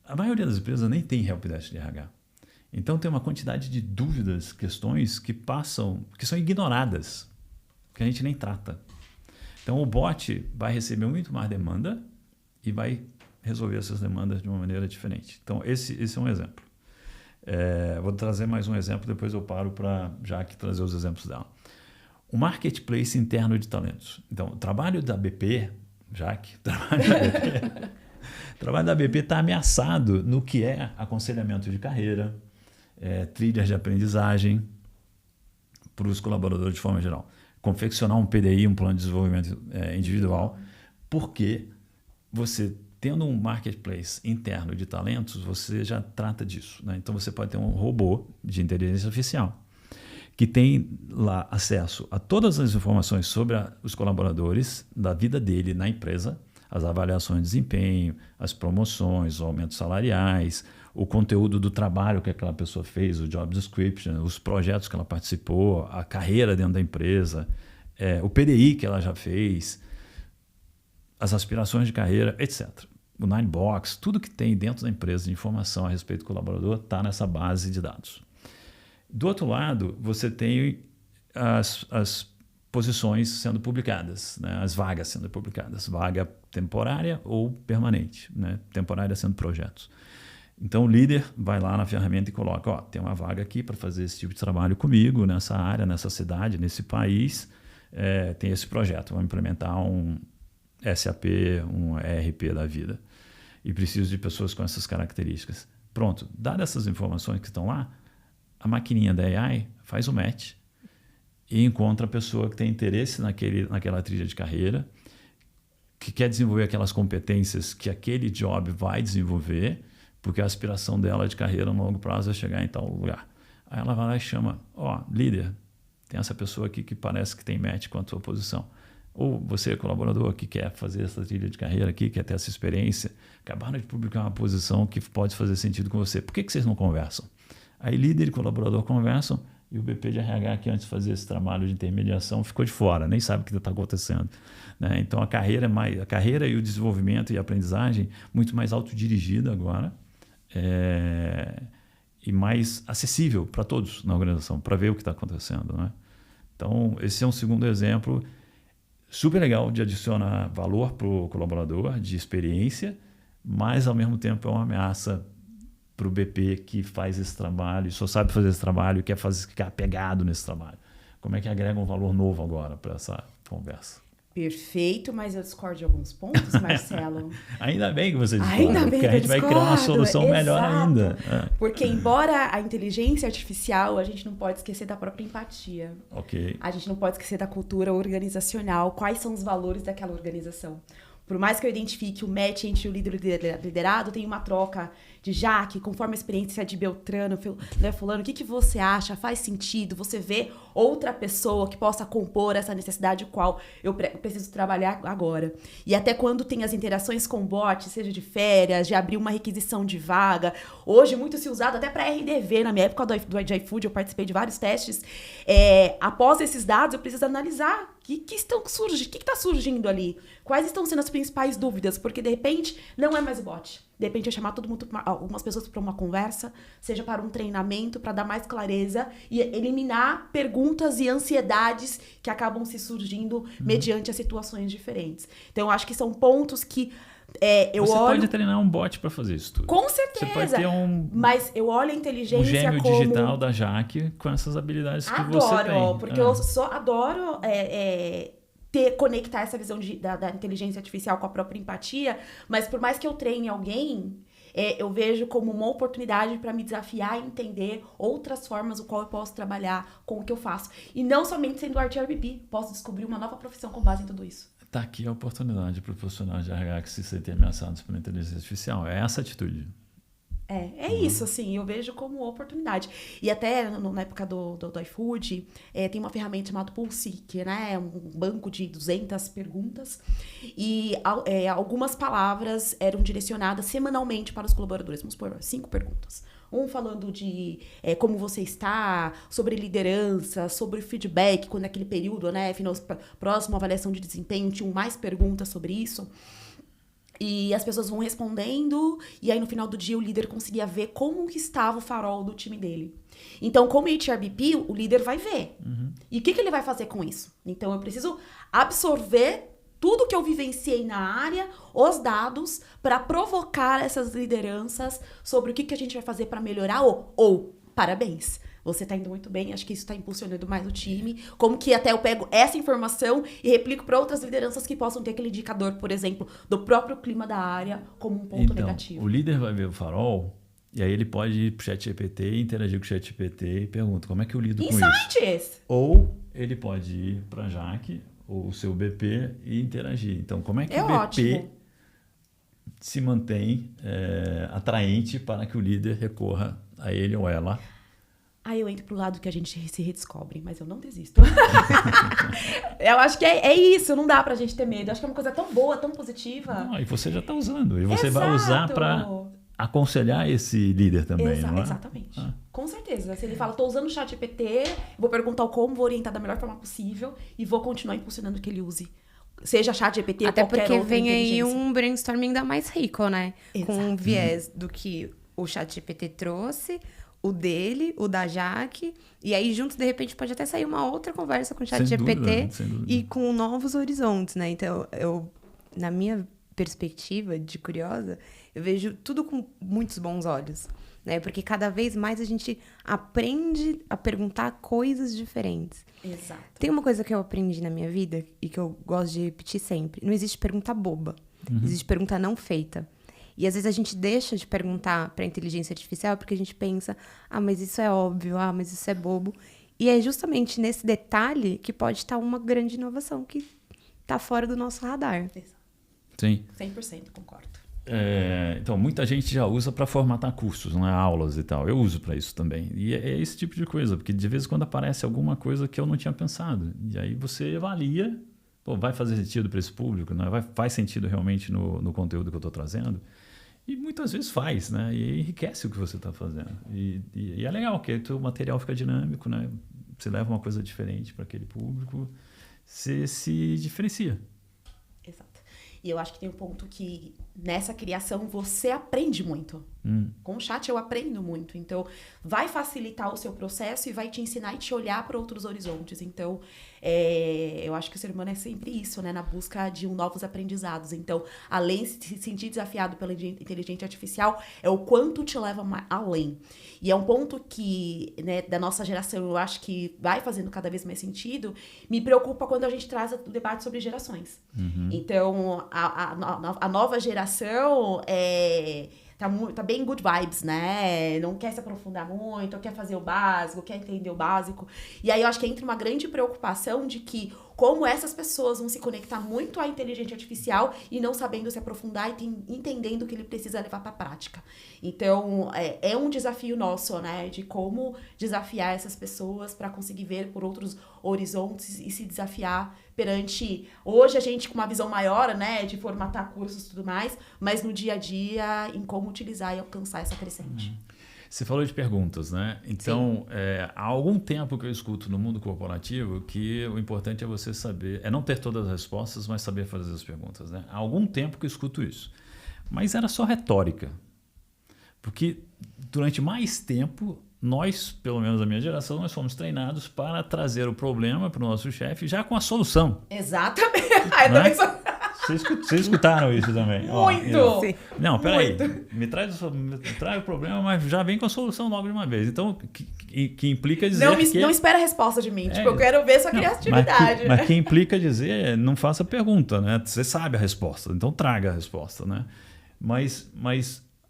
S3: A maioria das empresas nem tem helpdesk de RH. Então, tem uma quantidade de dúvidas, questões que são ignoradas, que a gente nem trata. Então, o bot vai receber muito mais demanda e vai resolver essas demandas de uma maneira diferente. Então, esse é um exemplo. Vou trazer mais um exemplo, depois eu paro para Jaque trazer os exemplos dela. O marketplace interno de talentos. Então, o trabalho da BP, Jaque, o trabalho da BP está ameaçado no que é aconselhamento de carreira, trilhas de aprendizagem para os colaboradores de forma geral. confeccionar um PDI, um plano de desenvolvimento individual, porque você, tendo um marketplace interno de talentos, você já trata disso, né? Então, você pode ter um robô de inteligência artificial que tem lá acesso a todas as informações sobre os colaboradores, da vida dele na empresa, as avaliações de desempenho, as promoções, os aumentos salariais, o conteúdo do trabalho que aquela pessoa fez, o job description, os projetos que ela participou, a carreira dentro da empresa, o PDI que ela já fez, as aspirações de carreira, etc. O Ninebox, tudo que tem dentro da empresa de informação a respeito do colaborador está nessa base de dados. Do outro lado, você tem as posições sendo publicadas, né? As vagas sendo publicadas, vaga temporária ou permanente, né? Temporária sendo projetos. Então, o líder vai lá na ferramenta e coloca, tem uma vaga aqui para fazer esse tipo de trabalho comigo, nessa área, nessa cidade, nesse país, tem esse projeto, vamos implementar um SAP, um ERP da vida, e preciso de pessoas com essas características. Pronto, dadas essas informações que estão lá, a maquininha da AI faz o match e encontra a pessoa que tem interesse naquela trilha de carreira, que quer desenvolver aquelas competências que aquele job vai desenvolver, porque a aspiração dela de carreira no longo prazo é chegar em tal lugar. Aí ela vai lá e chama, líder, tem essa pessoa aqui que parece que tem match com a tua posição. Ou você, colaborador, que quer fazer essa trilha de carreira aqui, quer ter essa experiência, acabaram de publicar uma posição que pode fazer sentido com você. Por que vocês não conversam? Aí líder e colaborador conversam e o BP de RH, que antes fazia esse trabalho de intermediação, ficou de fora, nem sabe o que está acontecendo, né? Então, a carreira e o desenvolvimento e a aprendizagem muito mais autodirigida agora, e mais acessível para todos na organização, para ver o que está acontecendo, né? Então, esse é um segundo exemplo super legal de adicionar valor para o colaborador, de experiência, mas, ao mesmo tempo, é uma ameaça para o BP que faz esse trabalho, só sabe fazer esse trabalho e quer ficar apegado nesse trabalho. Como é que agrega um valor novo agora para essa conversa?
S2: Perfeito, mas eu discordo de alguns pontos, Marcelo.
S3: Ainda bem que você discorda,
S2: Ainda bem
S3: porque a gente vai criar uma solução melhor ainda.
S2: Porque embora a inteligência artificial, a gente não pode esquecer da própria empatia.
S3: Ok.
S2: A gente não pode esquecer da cultura organizacional, quais são os valores daquela organização. Por mais que eu identifique o match entre o líder e o liderado, tem uma troca de Jaque, conforme a experiência de Beltrano, né, fulano, o que você acha? Faz sentido? Você vê outra pessoa que possa compor essa necessidade qual eu preciso trabalhar agora? E até quando tem as interações com bot, seja de férias, de abrir uma requisição de vaga, hoje muito se usado até para RDV, na minha época do iFood, eu participei de vários testes, após esses dados eu preciso analisar o que está surgindo ali, quais estão sendo as principais dúvidas, porque de repente não é mais o bot. De repente é chamar todo mundo, algumas pessoas para uma conversa, seja para um treinamento, para dar mais clareza e eliminar perguntas e ansiedades que acabam se surgindo mediante as situações diferentes. Então, eu acho que são pontos que
S3: Você pode treinar um bot para fazer isso tudo.
S2: Com certeza.
S3: Você pode ter
S2: mas eu olho a inteligência
S3: gêmeo
S2: como...
S3: digital da Jaque com essas habilidades que você tem.
S2: Adoro, porque eu só adoro... conectar essa visão da inteligência artificial com a própria empatia, mas por mais que eu treine alguém, eu vejo como uma oportunidade para me desafiar e entender outras formas o qual eu posso trabalhar com o que eu faço. E não somente sendo RTRBP, posso descobrir uma nova profissão com base em tudo isso.
S3: Está aqui a oportunidade para o profissional de RH que se sentem ameaçados pela inteligência artificial. É essa atitude.
S2: Isso, assim, eu vejo como oportunidade. E até na época do iFood, tem uma ferramenta chamada Pulse, que é um banco de 200 perguntas, e algumas palavras eram direcionadas semanalmente para os colaboradores. Vamos por 5 perguntas. Um falando de como você está, sobre liderança, sobre feedback, quando naquele período, né, próximo à avaliação de desempenho, tinham mais perguntas sobre isso. E as pessoas vão respondendo, e aí no final do dia o líder conseguia ver como que estava o farol do time dele. Então, como HRBP, o líder vai ver. Uhum. E o que ele vai fazer com isso? Então, eu preciso absorver tudo que eu vivenciei na área, os dados, para provocar essas lideranças sobre o que a gente vai fazer para melhorar ou parabéns. Você está indo muito bem, acho que isso está impulsionando mais o time. Como que até eu pego essa informação e replico para outras lideranças que possam ter aquele indicador, por exemplo, do próprio clima da área como um ponto negativo.
S3: O líder vai ver o farol E aí ele pode ir para o ChatGPT, interagir com o ChatGPT e pergunta como é que eu lido com isso.
S2: Insights!
S3: Ou ele pode ir para a Jaque ou o seu BP e interagir. Então, como é que o BP
S2: ótimo.
S3: se mantém atraente para que o líder recorra a ele ou ela?
S2: Aí eu entro pro lado que a gente se redescobre, mas eu não desisto. Eu acho que é isso, não dá pra gente ter medo. Eu acho que é uma coisa tão boa, tão positiva.
S3: Não, e você já está usando. E você vai usar para aconselhar esse líder também, não é?
S2: Exatamente. Com certeza. Se ele fala, tô usando o ChatGPT, vou perguntar como, vou orientar da melhor forma possível e vou continuar impulsionando que ele use. Seja ChatGPT ou qualquer outra
S1: inteligência. Até porque vem aí
S2: inteligência.
S1: um brainstorming ainda mais rico, né?
S2: Exato.
S1: Com um viés do que o ChatGPT trouxe, o dele, o da Jaque, e aí juntos, de repente, pode até sair uma outra conversa com o ChatGPT e com novos horizontes, né? Então, na minha perspectiva de curiosa, eu vejo tudo com muitos bons olhos, né? Porque cada vez mais a gente aprende a perguntar coisas diferentes.
S2: Exato.
S1: Tem uma coisa que eu aprendi na minha vida e que eu gosto de repetir sempre. Não existe pergunta boba. Existe pergunta não feita. E às vezes a gente deixa de perguntar para a inteligência artificial porque a gente pensa, mas isso é óbvio, mas isso é bobo. E é justamente nesse detalhe que pode estar uma grande inovação que está fora do nosso radar.
S2: Exato.
S3: Sim.
S2: 100% concordo.
S3: Então, muita gente já usa para formatar cursos, né? Aulas e tal. Eu uso para isso também. E é esse tipo de coisa, porque de vez em quando aparece alguma coisa que eu não tinha pensado. E aí você avalia, vai fazer sentido para esse público? Né? Faz sentido realmente no conteúdo que eu estou trazendo? E muitas vezes faz, né? E enriquece o que você está fazendo. E é legal, porque o material fica dinâmico, né? Você leva uma coisa diferente para aquele público, você se diferencia.
S2: Exato. E eu acho que tem um ponto que nessa criação você aprende muito. Com o chat eu aprendo muito. Então, vai facilitar o seu processo e vai te ensinar e te olhar para outros horizontes. Então, eu acho que o ser humano é sempre isso, né? Na busca de novos aprendizados. Então, além de se sentir desafiado pela inteligência artificial, é o quanto te leva além. E é um ponto que, né, da nossa geração, eu acho que vai fazendo cada vez mais sentido. Me preocupa quando a gente traz o debate sobre gerações. Então, a nova geração tá bem good vibes, né? Não quer se aprofundar muito, quer fazer o básico, quer entender o básico. E aí eu acho que entra uma grande preocupação de que como essas pessoas vão se conectar muito à inteligência artificial e não sabendo se aprofundar e entendendo o que ele precisa levar para a prática. Então, é um desafio nosso, né? De como desafiar essas pessoas para conseguir ver por outros horizontes e se desafiar perante... Hoje a gente com uma visão maior, né? De formatar cursos e tudo mais, mas no dia a dia em como utilizar e alcançar essa crescente.
S3: Você falou de perguntas, né? Então, há algum tempo que eu escuto no mundo corporativo que o importante é você saber, não ter todas as respostas, mas saber fazer as perguntas, né? Há algum tempo que eu escuto isso. Mas era só retórica. Porque durante mais tempo, nós, pelo menos a minha geração, nós fomos treinados para trazer o problema para o nosso chefe já com a solução.
S2: Exatamente.
S3: Né? Vocês escutaram isso também?
S2: Muito!
S3: Não, peraí. Me traz o problema, mas já vem com a solução logo de uma vez. Então, que implica dizer
S2: Não espera a resposta de mim. Eu quero ver sua criatividade.
S3: Mas que implica dizer, não faça pergunta, né? Você sabe a resposta, então traga a resposta, né? Mas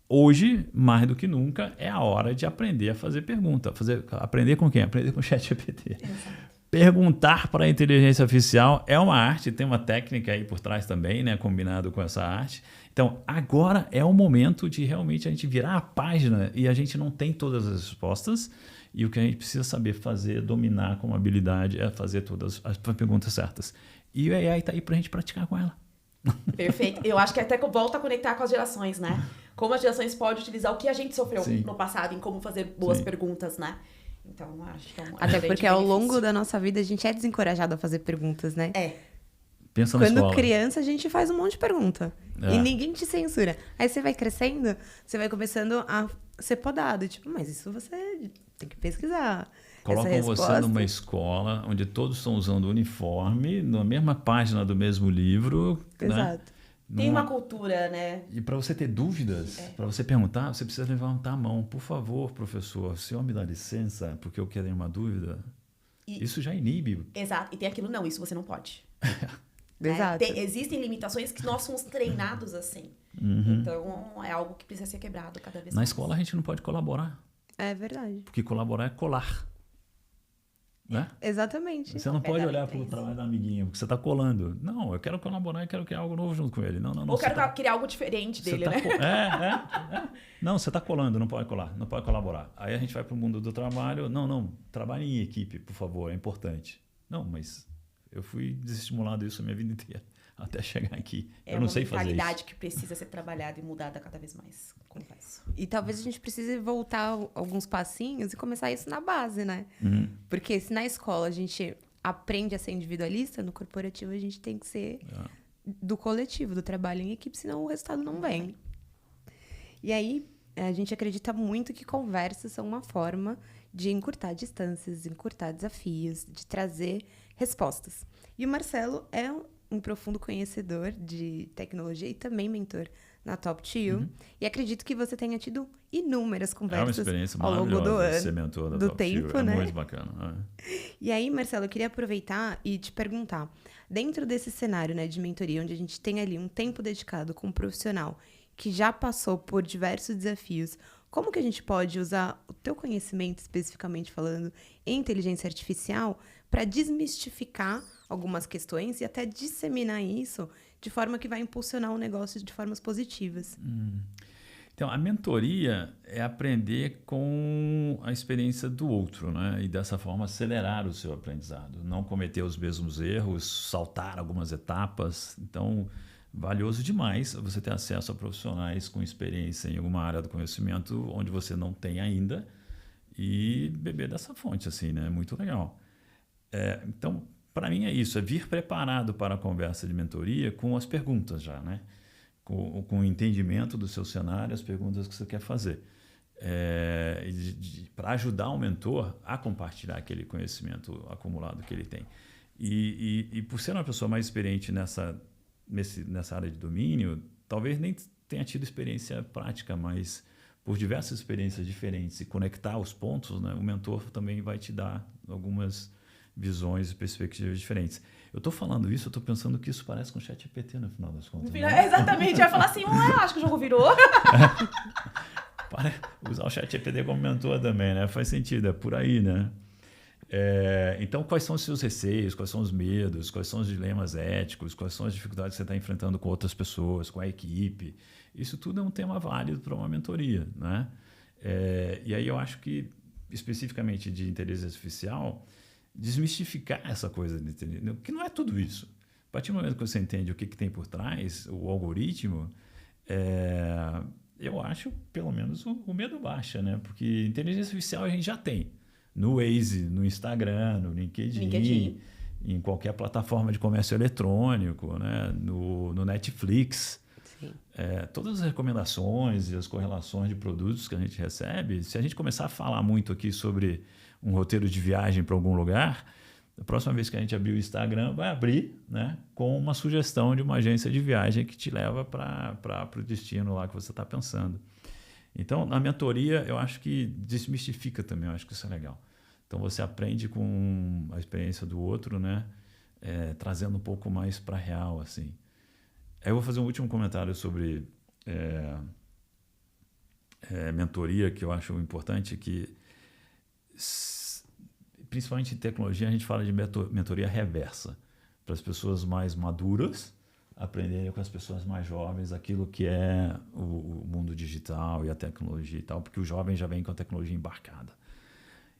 S3: hoje, mais do que nunca, é a hora de aprender a fazer pergunta. Aprender com quem? Aprender com o ChatGPT. Exato. Perguntar para a inteligência artificial é uma arte, tem uma técnica aí por trás também, né, combinado com essa arte. Então, agora é o momento de realmente a gente virar a página e a gente não tem todas as respostas e o que a gente precisa saber fazer, dominar como habilidade é fazer todas as perguntas certas. E o AI está aí para a gente praticar com ela.
S2: Perfeito. Eu acho que até volta a conectar com as gerações, né? Como as gerações podem utilizar o que a gente sofreu no passado em como fazer boas perguntas, né? Então, acho que
S1: até porque ao longo da nossa vida a gente é desencorajado a fazer perguntas, né?
S3: Pensa na escola.
S1: Quando criança a gente faz um monte de pergunta e ninguém te censura. Aí você vai crescendo, você vai começando a ser podado. Tipo, mas isso você tem que pesquisar.
S3: Colocam você numa escola onde todos estão usando uniforme, na mesma página do mesmo livro.
S1: Exato.
S3: Né?
S2: Tem uma cultura, né?
S3: E para você ter dúvidas, para você perguntar, você precisa levantar a mão. Por favor, professor, o senhor me dá licença porque eu quero uma dúvida? Isso já inibe.
S2: Exato. E tem aquilo, não, isso você não pode. né?
S1: Exato.
S2: Existem limitações que nós somos treinados assim. Então, é algo que precisa ser quebrado cada vez
S3: Na
S2: mais.
S3: escola a gente não pode colaborar,
S1: É verdade.
S3: porque colaborar é colar. Né?
S1: Exatamente.
S3: Você não pode olhar para o
S2: isso.
S3: trabalho da amiguinha, porque você está colando. Não, eu quero colaborar, eu quero criar algo novo junto com ele. Não,
S2: Ou quero criar algo diferente dele, né?
S3: Não, você está colando, não pode colar, não pode colaborar. Aí a gente vai para o mundo do trabalho. Não, trabalhe em equipe, por favor, é importante. Não, mas eu fui desestimulado isso a minha vida inteira, até chegar aqui. Eu não sei fazer isso.
S2: É uma mentalidade que precisa ser trabalhada e mudada cada vez mais, confesso.
S1: E talvez a gente precise voltar alguns passinhos e começar isso na base, né? Porque se na escola a gente aprende a ser individualista, no corporativo a gente tem que ser do coletivo, do trabalho em equipe, senão o resultado não vem. E aí, a gente acredita muito que conversas são uma forma de encurtar distâncias, encurtar desafios, de trazer respostas. E o Marcelo é um profundo conhecedor de tecnologia e também mentor na Top 2. E acredito que você tenha tido inúmeras conversas
S3: É uma experiência
S1: ao longo do
S3: maravilhosa
S1: ano,
S3: ser mentor da
S1: do
S3: Top
S1: tempo,
S3: Two.
S1: né?
S3: É muito bacana.
S1: E aí, Marcelo, eu queria aproveitar e te perguntar, dentro desse cenário, né, de mentoria, onde a gente tem ali um tempo dedicado com um profissional que já passou por diversos desafios, como que a gente pode usar o teu conhecimento, especificamente falando, em inteligência artificial, para desmistificar algumas questões e até disseminar isso de forma que vai impulsionar o negócio de formas positivas?
S3: Então, a mentoria é aprender com a experiência do outro, né? E dessa forma acelerar o seu aprendizado, não cometer os mesmos erros, saltar algumas etapas. Então, valioso demais você ter acesso a profissionais com experiência em alguma área do conhecimento onde você não tem ainda e beber dessa fonte, assim, né? Muito legal. Então, para mim é isso, é vir preparado para a conversa de mentoria com as perguntas já, né? Com o entendimento do seu cenário, as perguntas que você quer fazer. Para ajudar o mentor a compartilhar aquele conhecimento acumulado que ele tem. E por ser uma pessoa mais experiente nessa área de domínio, talvez nem tenha tido experiência prática, mas por diversas experiências diferentes e conectar os pontos, né, o mentor também vai te dar algumas visões e perspectivas diferentes. Eu estou falando isso, eu estou pensando que isso parece com o ChatGPT no final das contas.
S2: Exatamente, vai falar assim, acho que o jogo virou.
S3: Para usar o ChatGPT como mentor também, né? Faz sentido, é por aí, né? Então, quais são os seus receios, quais são os medos, quais são os dilemas éticos, quais são as dificuldades que você está enfrentando com outras pessoas, com a equipe? Isso tudo é um tema válido para uma mentoria, né? E aí eu acho que, especificamente de inteligência artificial, desmistificar essa coisa, que não é tudo isso. A partir do momento que você entende o que tem por trás, o algoritmo, eu acho, pelo menos, o medo baixa, né? Porque inteligência artificial a gente já tem. No Waze, no Instagram, no LinkedIn, em qualquer plataforma de comércio eletrônico, né? No Netflix. Todas as recomendações e as correlações de produtos que a gente recebe, se a gente começar a falar muito aqui sobre um roteiro de viagem para algum lugar, a próxima vez que a gente abrir o Instagram, vai abrir, né, com uma sugestão de uma agência de viagem que te leva para o destino lá que você está pensando. Então, na mentoria, eu acho que desmistifica também, eu acho que isso é legal. Então, você aprende com a experiência do outro, né, trazendo um pouco mais para a real, assim. Aí eu vou fazer um último comentário sobre mentoria, que eu acho importante, que principalmente em tecnologia a gente fala de mentoria reversa, para as pessoas mais maduras aprenderem com as pessoas mais jovens aquilo que é o mundo digital e a tecnologia e tal, porque o jovem já vem com a tecnologia embarcada.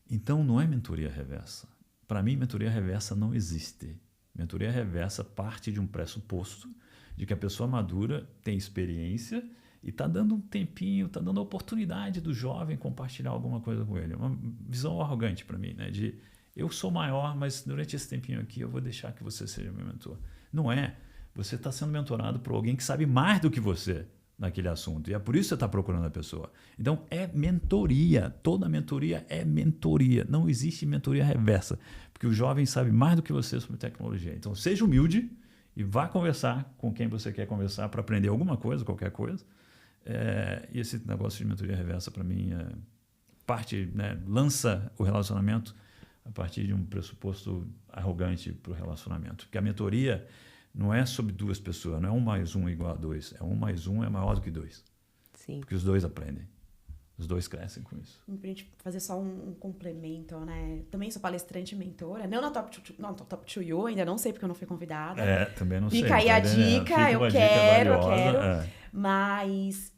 S3: Então não é mentoria reversa. Para mim, mentoria reversa não existe. Mentoria reversa parte de um pressuposto de que a pessoa madura tem experiência e está dando um tempinho, está dando a oportunidade do jovem compartilhar alguma coisa com ele. Uma visão arrogante para mim, né? De eu sou maior, mas durante esse tempinho aqui eu vou deixar que você seja meu mentor. Não é. Você está sendo mentorado por alguém que sabe mais do que você naquele assunto. E é por isso que você está procurando a pessoa. Então, é mentoria. Toda mentoria é mentoria. Não existe mentoria reversa. Porque o jovem sabe mais do que você sobre tecnologia. Então, seja humilde e vá conversar com quem você quer conversar para aprender alguma coisa, qualquer coisa. E esse negócio de mentoria reversa, para mim, lança o relacionamento a partir de um pressuposto arrogante para o relacionamento. Porque a mentoria não é sobre 2 pessoas, não é 1 mais 1 igual a 2. É 1 mais 1 é maior do que 2.
S1: Sim.
S3: Porque os 2 aprendem. Os 2 crescem com isso.
S2: Pra gente fazer só um complemento, né? Também sou palestrante e mentora. Não na Top 2 ainda não sei porque eu não fui convidada.
S3: Também não sei.
S2: Fica aí a dica, eu quero. Mas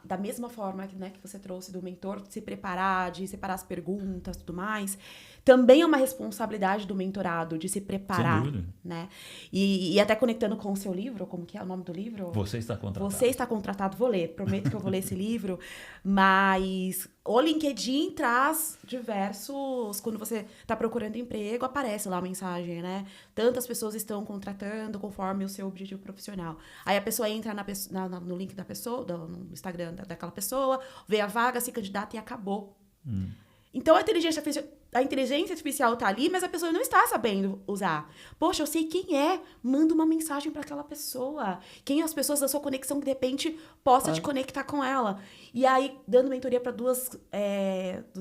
S2: da mesma forma que, né, que você trouxe do mentor, de se preparar, de separar as perguntas e tudo mais, também é uma responsabilidade do mentorado de se preparar.
S3: Sem dúvida.
S2: Né? E até conectando com o seu livro, como que é o nome do livro?
S3: Você está contratado.
S2: Você está contratado, vou ler, prometo que eu vou ler esse livro, mas o LinkedIn traz diversos, quando você está procurando emprego, aparece lá a mensagem, né? Tantas pessoas estão contratando conforme o seu objetivo profissional. Aí a pessoa entra no link da pessoa, no Instagram daquela pessoa, vê a vaga, se candidata e acabou. Então, a inteligência artificial tá ali, mas a pessoa não está sabendo usar. Poxa, eu sei quem é. Manda uma mensagem para aquela pessoa. Quem as pessoas da sua conexão que, de repente, possa te conectar com ela. E aí, dando mentoria para duas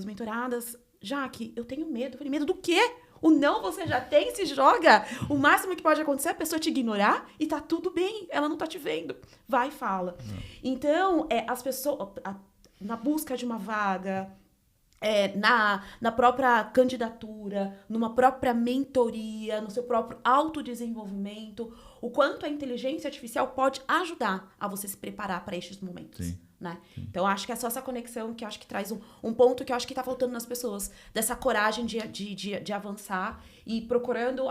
S2: mentoradas. Jaque, eu tenho medo. Eu falei, medo do quê? O não você já tem, se joga. O máximo que pode acontecer é a pessoa te ignorar e tá tudo bem. Ela não tá te vendo. Vai e fala. Então, as pessoas... na busca de uma vaga... na própria candidatura, numa própria mentoria, no seu próprio autodesenvolvimento, o quanto a inteligência artificial pode ajudar a você se preparar para estes momentos.
S3: Sim.
S2: Né? Sim. Então, acho que é só essa conexão que eu acho que traz um ponto que eu acho que está faltando nas pessoas, dessa coragem de avançar e procurando,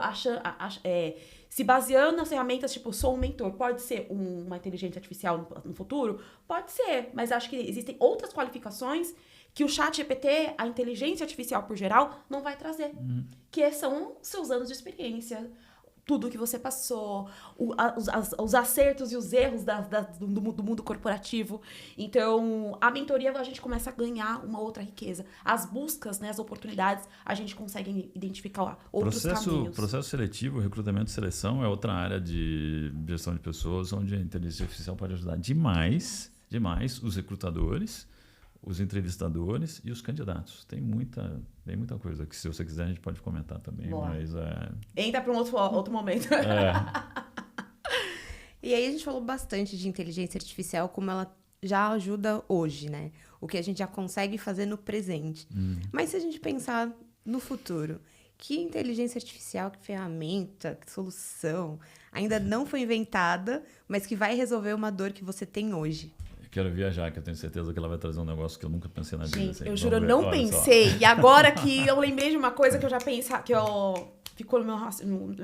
S2: se baseando nas ferramentas, tipo, sou um mentor. Pode ser uma inteligência artificial no futuro? Pode ser, mas acho que existem outras qualificações que o ChatGPT, a inteligência artificial por geral, não vai trazer. Que são seus anos de experiência, tudo que você passou, os acertos e os erros do mundo corporativo. Então, a mentoria, a gente começa a ganhar uma outra riqueza. As buscas, né, as oportunidades, a gente consegue identificar outros caminhos.
S3: Processo seletivo, recrutamento e seleção é outra área de gestão de pessoas, onde a inteligência artificial pode ajudar demais os recrutadores, os entrevistadores e os candidatos. Tem muita coisa que, se você quiser, a gente pode comentar também.
S2: Boa.
S3: Mas
S2: entra para um outro momento.
S1: E aí a gente falou bastante de inteligência artificial, como ela já ajuda hoje, né? O que a gente já consegue fazer no presente. Mas se a gente pensar no futuro, que inteligência artificial, que ferramenta, que solução ainda não foi inventada, mas que vai resolver uma dor que você tem hoje?
S3: Quero viajar, que eu tenho certeza que ela vai trazer um negócio que eu nunca pensei na vida.
S2: Gente,
S3: assim.
S2: eu juro, eu não pensei. E agora que eu lembrei de uma coisa que eu já pensava, que ficou no meu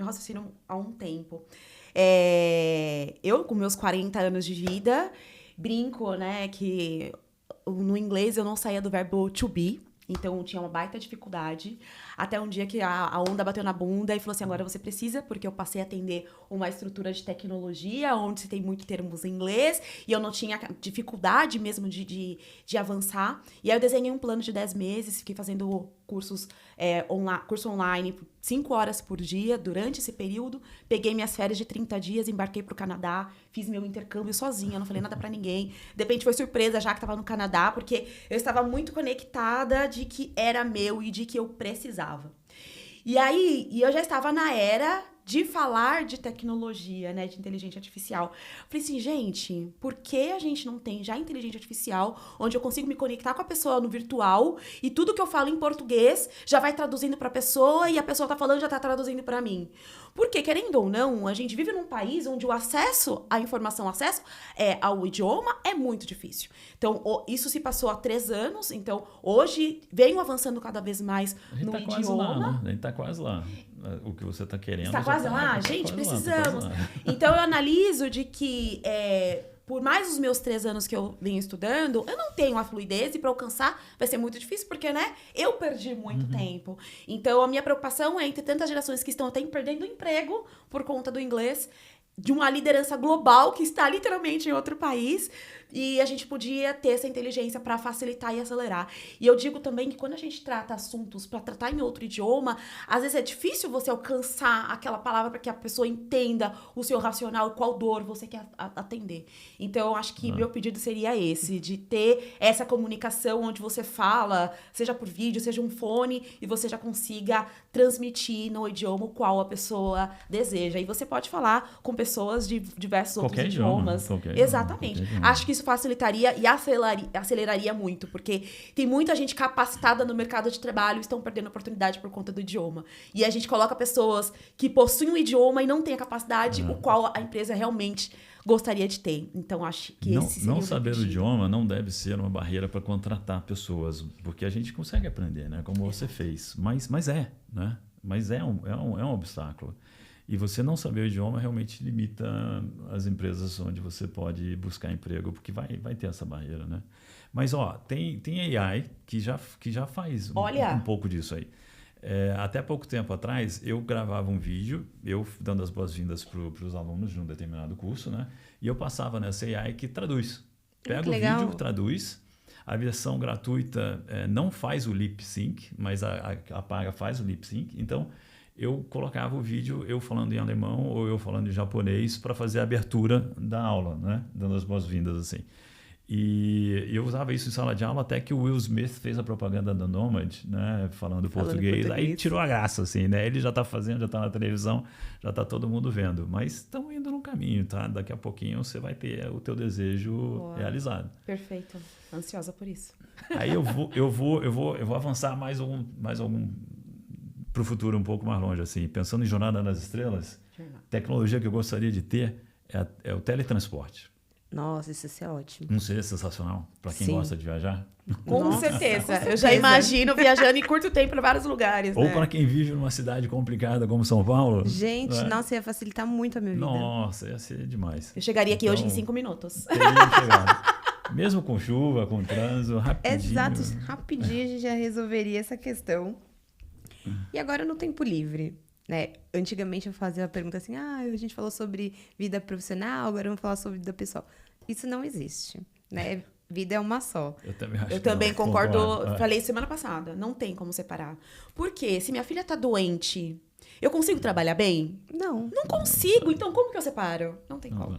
S2: raciocínio há um tempo. Eu, com meus 40 anos de vida, brinco, né, que no inglês eu não saía do verbo to be. Então, tinha uma baita dificuldade. Até um dia que a onda bateu na bunda e falou assim, agora você precisa, porque eu passei a atender uma estrutura de tecnologia, onde se tem muito termos em inglês, e eu não tinha dificuldade mesmo de avançar. E aí eu desenhei um plano de 10 meses, fiquei fazendo curso online 5 horas por dia durante esse período. Peguei minhas férias de 30 dias, embarquei pro Canadá, fiz meu intercâmbio sozinha, não falei nada pra ninguém. De repente foi surpresa já que tava no Canadá, porque eu estava muito conectada de que era meu e de que eu precisava. E aí, eu já estava na era de falar de tecnologia, né, de inteligência artificial. Falei assim, gente, por que a gente não tem já inteligência artificial, onde eu consigo me conectar com a pessoa no virtual e tudo que eu falo em português já vai traduzindo para a pessoa e a pessoa tá falando já tá traduzindo para mim? Porque, querendo ou não, a gente vive num país onde o acesso à informação, ao idioma é muito difícil. Então, isso se passou há 3 anos, então hoje venho avançando cada vez mais no idioma.
S3: Lá, né? A gente tá quase lá. O que você está querendo.
S2: Está quase lá? Gente, precisamos. Então, eu analiso de que, por mais os meus 3 anos que eu venho estudando, eu não tenho a fluidez e para alcançar vai ser muito difícil, porque, né, eu perdi muito tempo. Então, a minha preocupação é entre tantas gerações que estão até perdendo emprego por conta do inglês, de uma liderança global que está literalmente em outro país, e a gente podia ter essa inteligência para facilitar e acelerar. E eu digo também que quando a gente trata assuntos para tratar em outro idioma, às vezes é difícil você alcançar aquela palavra para que a pessoa entenda o seu racional e qual dor você quer atender. Então, eu acho que meu pedido seria esse, de ter essa comunicação onde você fala, seja por vídeo, seja um fone, e você já consiga transmitir no idioma o qual a pessoa deseja. E você pode falar com pessoas de diversos outros idiomas. Exatamente. Acho que isso facilitaria e aceleraria muito, porque tem muita gente capacitada no mercado de trabalho e estão perdendo oportunidade por conta do idioma. E a gente coloca pessoas que possuem um idioma e não têm a capacidade o qual a empresa realmente gostaria de ter. Então, acho que esse seria
S3: não saber o idioma não deve ser uma barreira para contratar pessoas, porque a gente consegue aprender, né? Como você fez. Mas é, né? Mas é um obstáculo. E você não saber o idioma realmente limita as empresas onde você pode buscar emprego, porque vai ter essa barreira, né? Mas, tem AI que já faz um pouco disso aí. Até pouco tempo atrás, eu gravava um vídeo, eu dando as boas-vindas para os alunos de um determinado curso, né? E eu passava nessa AI que traduz. Pega o vídeo, traduz. A versão gratuita não faz o lip sync, mas a paga faz o lip sync. Então, eu colocava o vídeo, eu falando em alemão ou eu falando em japonês, para fazer a abertura da aula, né? Dando as boas-vindas assim. E eu usava isso em sala de aula até que o Will Smith fez a propaganda da Nomad, né, falando português. Aí tirou a graça, assim, né? Ele já está fazendo, já está na televisão, já está todo mundo vendo. Mas estão indo no caminho, tá? Daqui a pouquinho você vai ter o teu desejo realizado.
S2: Perfeito. Ansiosa por isso.
S3: Aí eu vou avançar mais algum para o futuro um pouco mais longe, assim. Pensando em Jornada nas Estrelas, tecnologia que eu gostaria de ter é o teletransporte.
S1: Nossa, isso é ótimo.
S3: Não seria sensacional para quem gosta de viajar?
S2: Com certeza. Eu já imagino viajando em curto tempo para vários lugares.
S3: Ou para quem vive numa cidade complicada como São Paulo.
S1: Gente, nossa, ia facilitar muito a minha vida.
S3: Nossa, ia ser demais.
S2: Eu chegaria aqui hoje em 5 minutos.
S3: Mesmo com chuva, com trânsito, rapidinho.
S1: Exato, rapidinho a gente já resolveria essa questão. E agora no tempo livre, né? Antigamente eu fazia a pergunta assim, a gente falou sobre vida profissional, agora vamos falar sobre vida pessoal. Isso não existe, né? Vida é uma só.
S3: Eu também
S2: concordo. Falei semana passada, não tem como separar. Por quê? Se minha filha tá doente, eu consigo trabalhar bem?
S1: Não.
S2: Não consigo, então como que eu separo? Não tem como.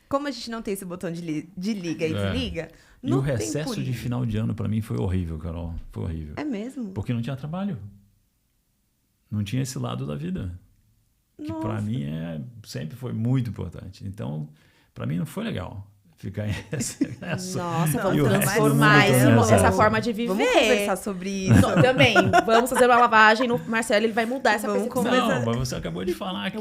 S1: Como a gente não tem esse botão de liga e desliga...
S3: E o recesso de final de ano para mim foi horrível, Carol. Foi horrível.
S1: É mesmo?
S3: Porque não tinha trabalho. Não tinha esse lado da vida. Que para mim sempre foi muito importante. Então, para mim não foi legal ficar em recesso.
S2: Nossa, vamos transformar essa forma de viver.
S1: Vamos conversar sobre isso.
S2: Também. Vamos fazer uma lavagem no Marcelo, ele vai mudar essa percepção.
S3: Não, mas você acabou de falar que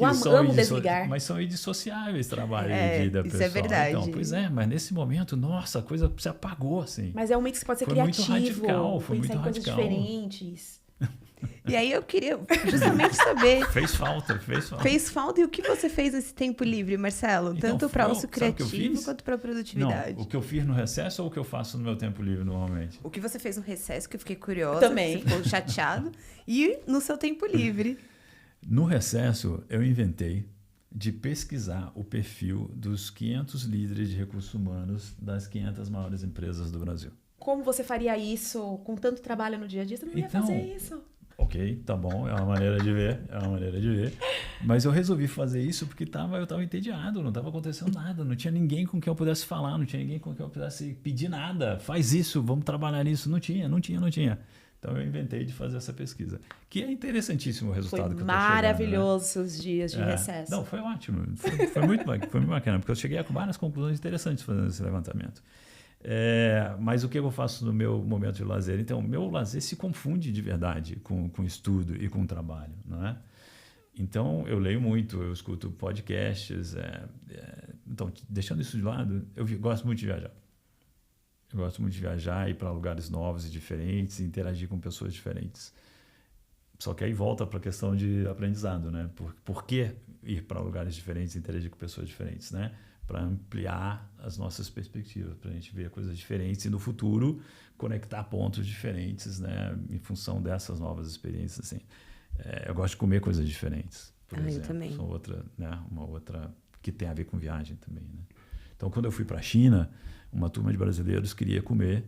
S3: mas são indissociáveis trabalho e vida pessoal.
S1: Isso é verdade.
S3: Então, pois mas nesse momento, nossa, a coisa se apagou, assim.
S2: Mas é um momento que pode ser
S3: foi
S2: criativo.
S3: Muito radical, foi muito
S2: pensar em
S3: radical.
S2: coisas diferentes.
S1: E aí eu queria justamente saber...
S3: Fez falta.
S1: Fez falta. E o que você fez nesse tempo livre, Marcelo?
S3: Então,
S1: tanto para o uso criativo quanto para a produtividade.
S3: Não, o que eu fiz no recesso ou o que eu faço no meu tempo livre normalmente?
S1: O que você fez no recesso, que eu fiquei curiosa.
S2: Também.
S1: Você ficou chateado. E no seu tempo livre.
S3: No recesso, eu inventei de pesquisar o perfil dos 500 líderes de recursos humanos das 500 maiores empresas do Brasil.
S2: Como você faria isso com tanto trabalho no dia a dia? Você não ia fazer isso.
S3: Ok, tá bom, é uma maneira de ver, Mas eu resolvi fazer isso porque eu estava entediado, não estava acontecendo nada, não tinha ninguém com quem eu pudesse falar, não tinha ninguém com quem eu pudesse pedir nada. Faz isso, vamos trabalhar nisso. Não tinha. Então eu inventei de fazer essa pesquisa, que é interessantíssimo o resultado que eu estou chegando.
S2: Foi maravilhoso seus dias de recesso.
S3: Não, foi ótimo, foi muito bacana, porque eu cheguei com várias conclusões interessantes fazendo esse levantamento. Mas o que eu faço no meu momento de lazer? Então, o meu lazer se confunde de verdade com estudo e com trabalho, não é? Então, eu leio muito, eu escuto podcasts. Então, deixando isso de lado, eu gosto muito de viajar. Eu gosto muito de viajar, ir para lugares novos e diferentes, interagir com pessoas diferentes. Só que aí volta para a questão de aprendizado, né? Por que ir para lugares diferentes e interagir com pessoas diferentes, né? Para ampliar as nossas perspectivas, para a gente ver coisas diferentes e no futuro conectar pontos diferentes, né, em função dessas novas experiências. Assim. Eu gosto de comer coisas diferentes, por exemplo.
S1: Eu também.
S3: São uma outra que tem a ver com viagem também. Né? Então, quando eu fui para a China, uma turma de brasileiros queria comer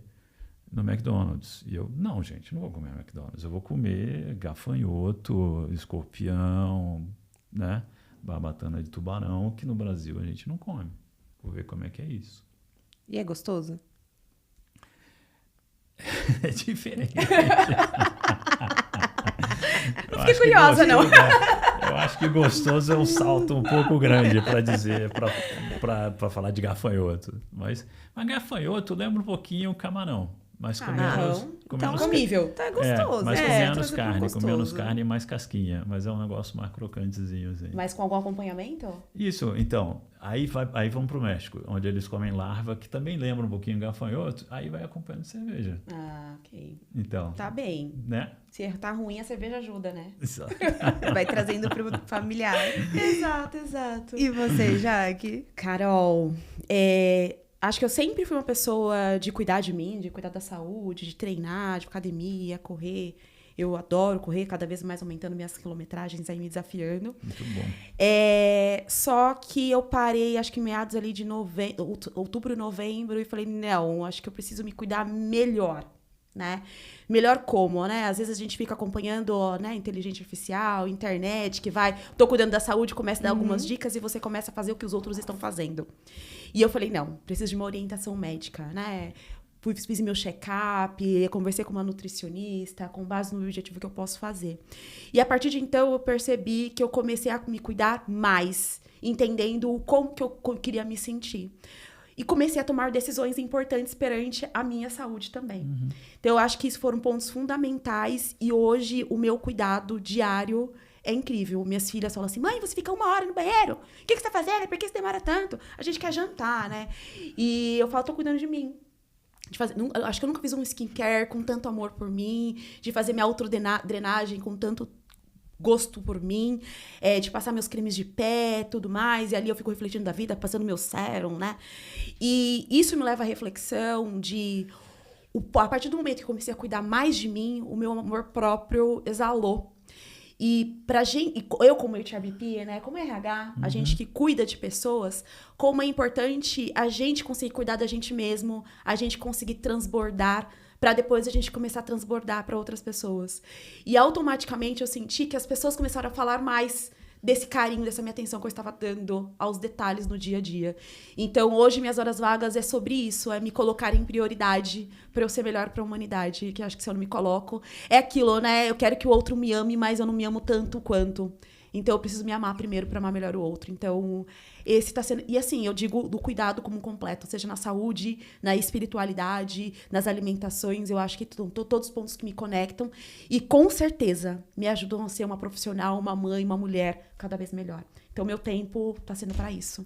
S3: no McDonald's. E eu, não, gente, não vou comer no McDonald's. Eu vou comer gafanhoto, escorpião, né? Barbatana de tubarão, que no Brasil a gente não come. Vou ver como é que é isso.
S1: E é gostoso?
S3: É diferente.
S2: Não fiquei curiosa, não.
S3: Eu acho que gostoso é um salto um pouco grande para dizer, para falar de gafanhoto. Mas gafanhoto lembra um pouquinho o camarão. Mas com menos,
S2: então comível.
S1: Tá gostoso.
S3: Mas com
S1: gostoso.
S3: menos carne e mais casquinha. Mas é um negócio mais crocantezinho. Assim.
S2: Mas com algum acompanhamento?
S3: Isso, então. Aí vamos pro México, onde eles comem larva, que também lembra um pouquinho gafanhoto. Aí vai acompanhando cerveja.
S2: Ah, ok.
S3: Então.
S2: Tá bem.
S3: Né?
S2: Se tá ruim, a cerveja ajuda, né?
S3: Exato.
S1: Vai trazendo pro familiar.
S2: Exato.
S1: E você, Jaque?
S2: Carol, acho que eu sempre fui uma pessoa de cuidar de mim, de cuidar da saúde, de treinar, de academia, correr. Eu adoro correr, cada vez mais aumentando minhas quilometragens, aí me desafiando.
S3: Muito bom.
S2: Só que eu parei, acho que meados ali de outubro, novembro, e falei, não, acho que eu preciso me cuidar melhor, né? Melhor como, né? Às vezes a gente fica acompanhando, né, inteligência artificial, internet, que tô cuidando da saúde, começa a dar algumas dicas e você começa a fazer o que os outros estão fazendo. E eu falei, não, preciso de uma orientação médica, né? Fiz meu check-up, conversei com uma nutricionista, com base no objetivo que eu posso fazer. E a partir de então, eu percebi que eu comecei a me cuidar mais, entendendo como que eu queria me sentir. E comecei a tomar decisões importantes perante a minha saúde também. Uhum. Então, eu acho que isso foram pontos fundamentais e hoje o meu cuidado diário é incrível. Minhas filhas falam assim, mãe, você fica 1 hora no banheiro? O que você tá fazendo? Por que você demora tanto? A gente quer jantar, né? E eu falo, tô cuidando de mim. Acho que eu nunca fiz um skincare com tanto amor por mim, de fazer minha autodrenagem com tanto gosto por mim, de passar meus cremes de pé, tudo mais, e ali eu fico refletindo da vida, passando meu sérum, né? E isso me leva à reflexão a partir do momento que eu comecei a cuidar mais de mim, o meu amor próprio exalou. E pra gente, eu como HRBP, né, como RH, a gente que cuida de pessoas, como é importante a gente conseguir cuidar da gente mesmo, a gente conseguir transbordar, para depois a gente começar a transbordar para outras pessoas. E automaticamente eu senti que as pessoas começaram a falar mais desse carinho, dessa minha atenção que eu estava dando aos detalhes no dia a dia. Então, hoje, minhas horas vagas é sobre isso, é me colocar em prioridade para eu ser melhor para a humanidade, que acho que se eu não me coloco... É aquilo, né? Eu quero que o outro me ame, mas eu não me amo tanto quanto. Então, eu preciso me amar primeiro para amar melhor o outro. Então, esse está sendo... E assim, eu digo do cuidado como completo, seja na saúde, na espiritualidade, nas alimentações. Eu acho que todos os pontos que me conectam e, com certeza, me ajudam a ser uma profissional, uma mãe, uma mulher cada vez melhor. Então, meu tempo está sendo para isso.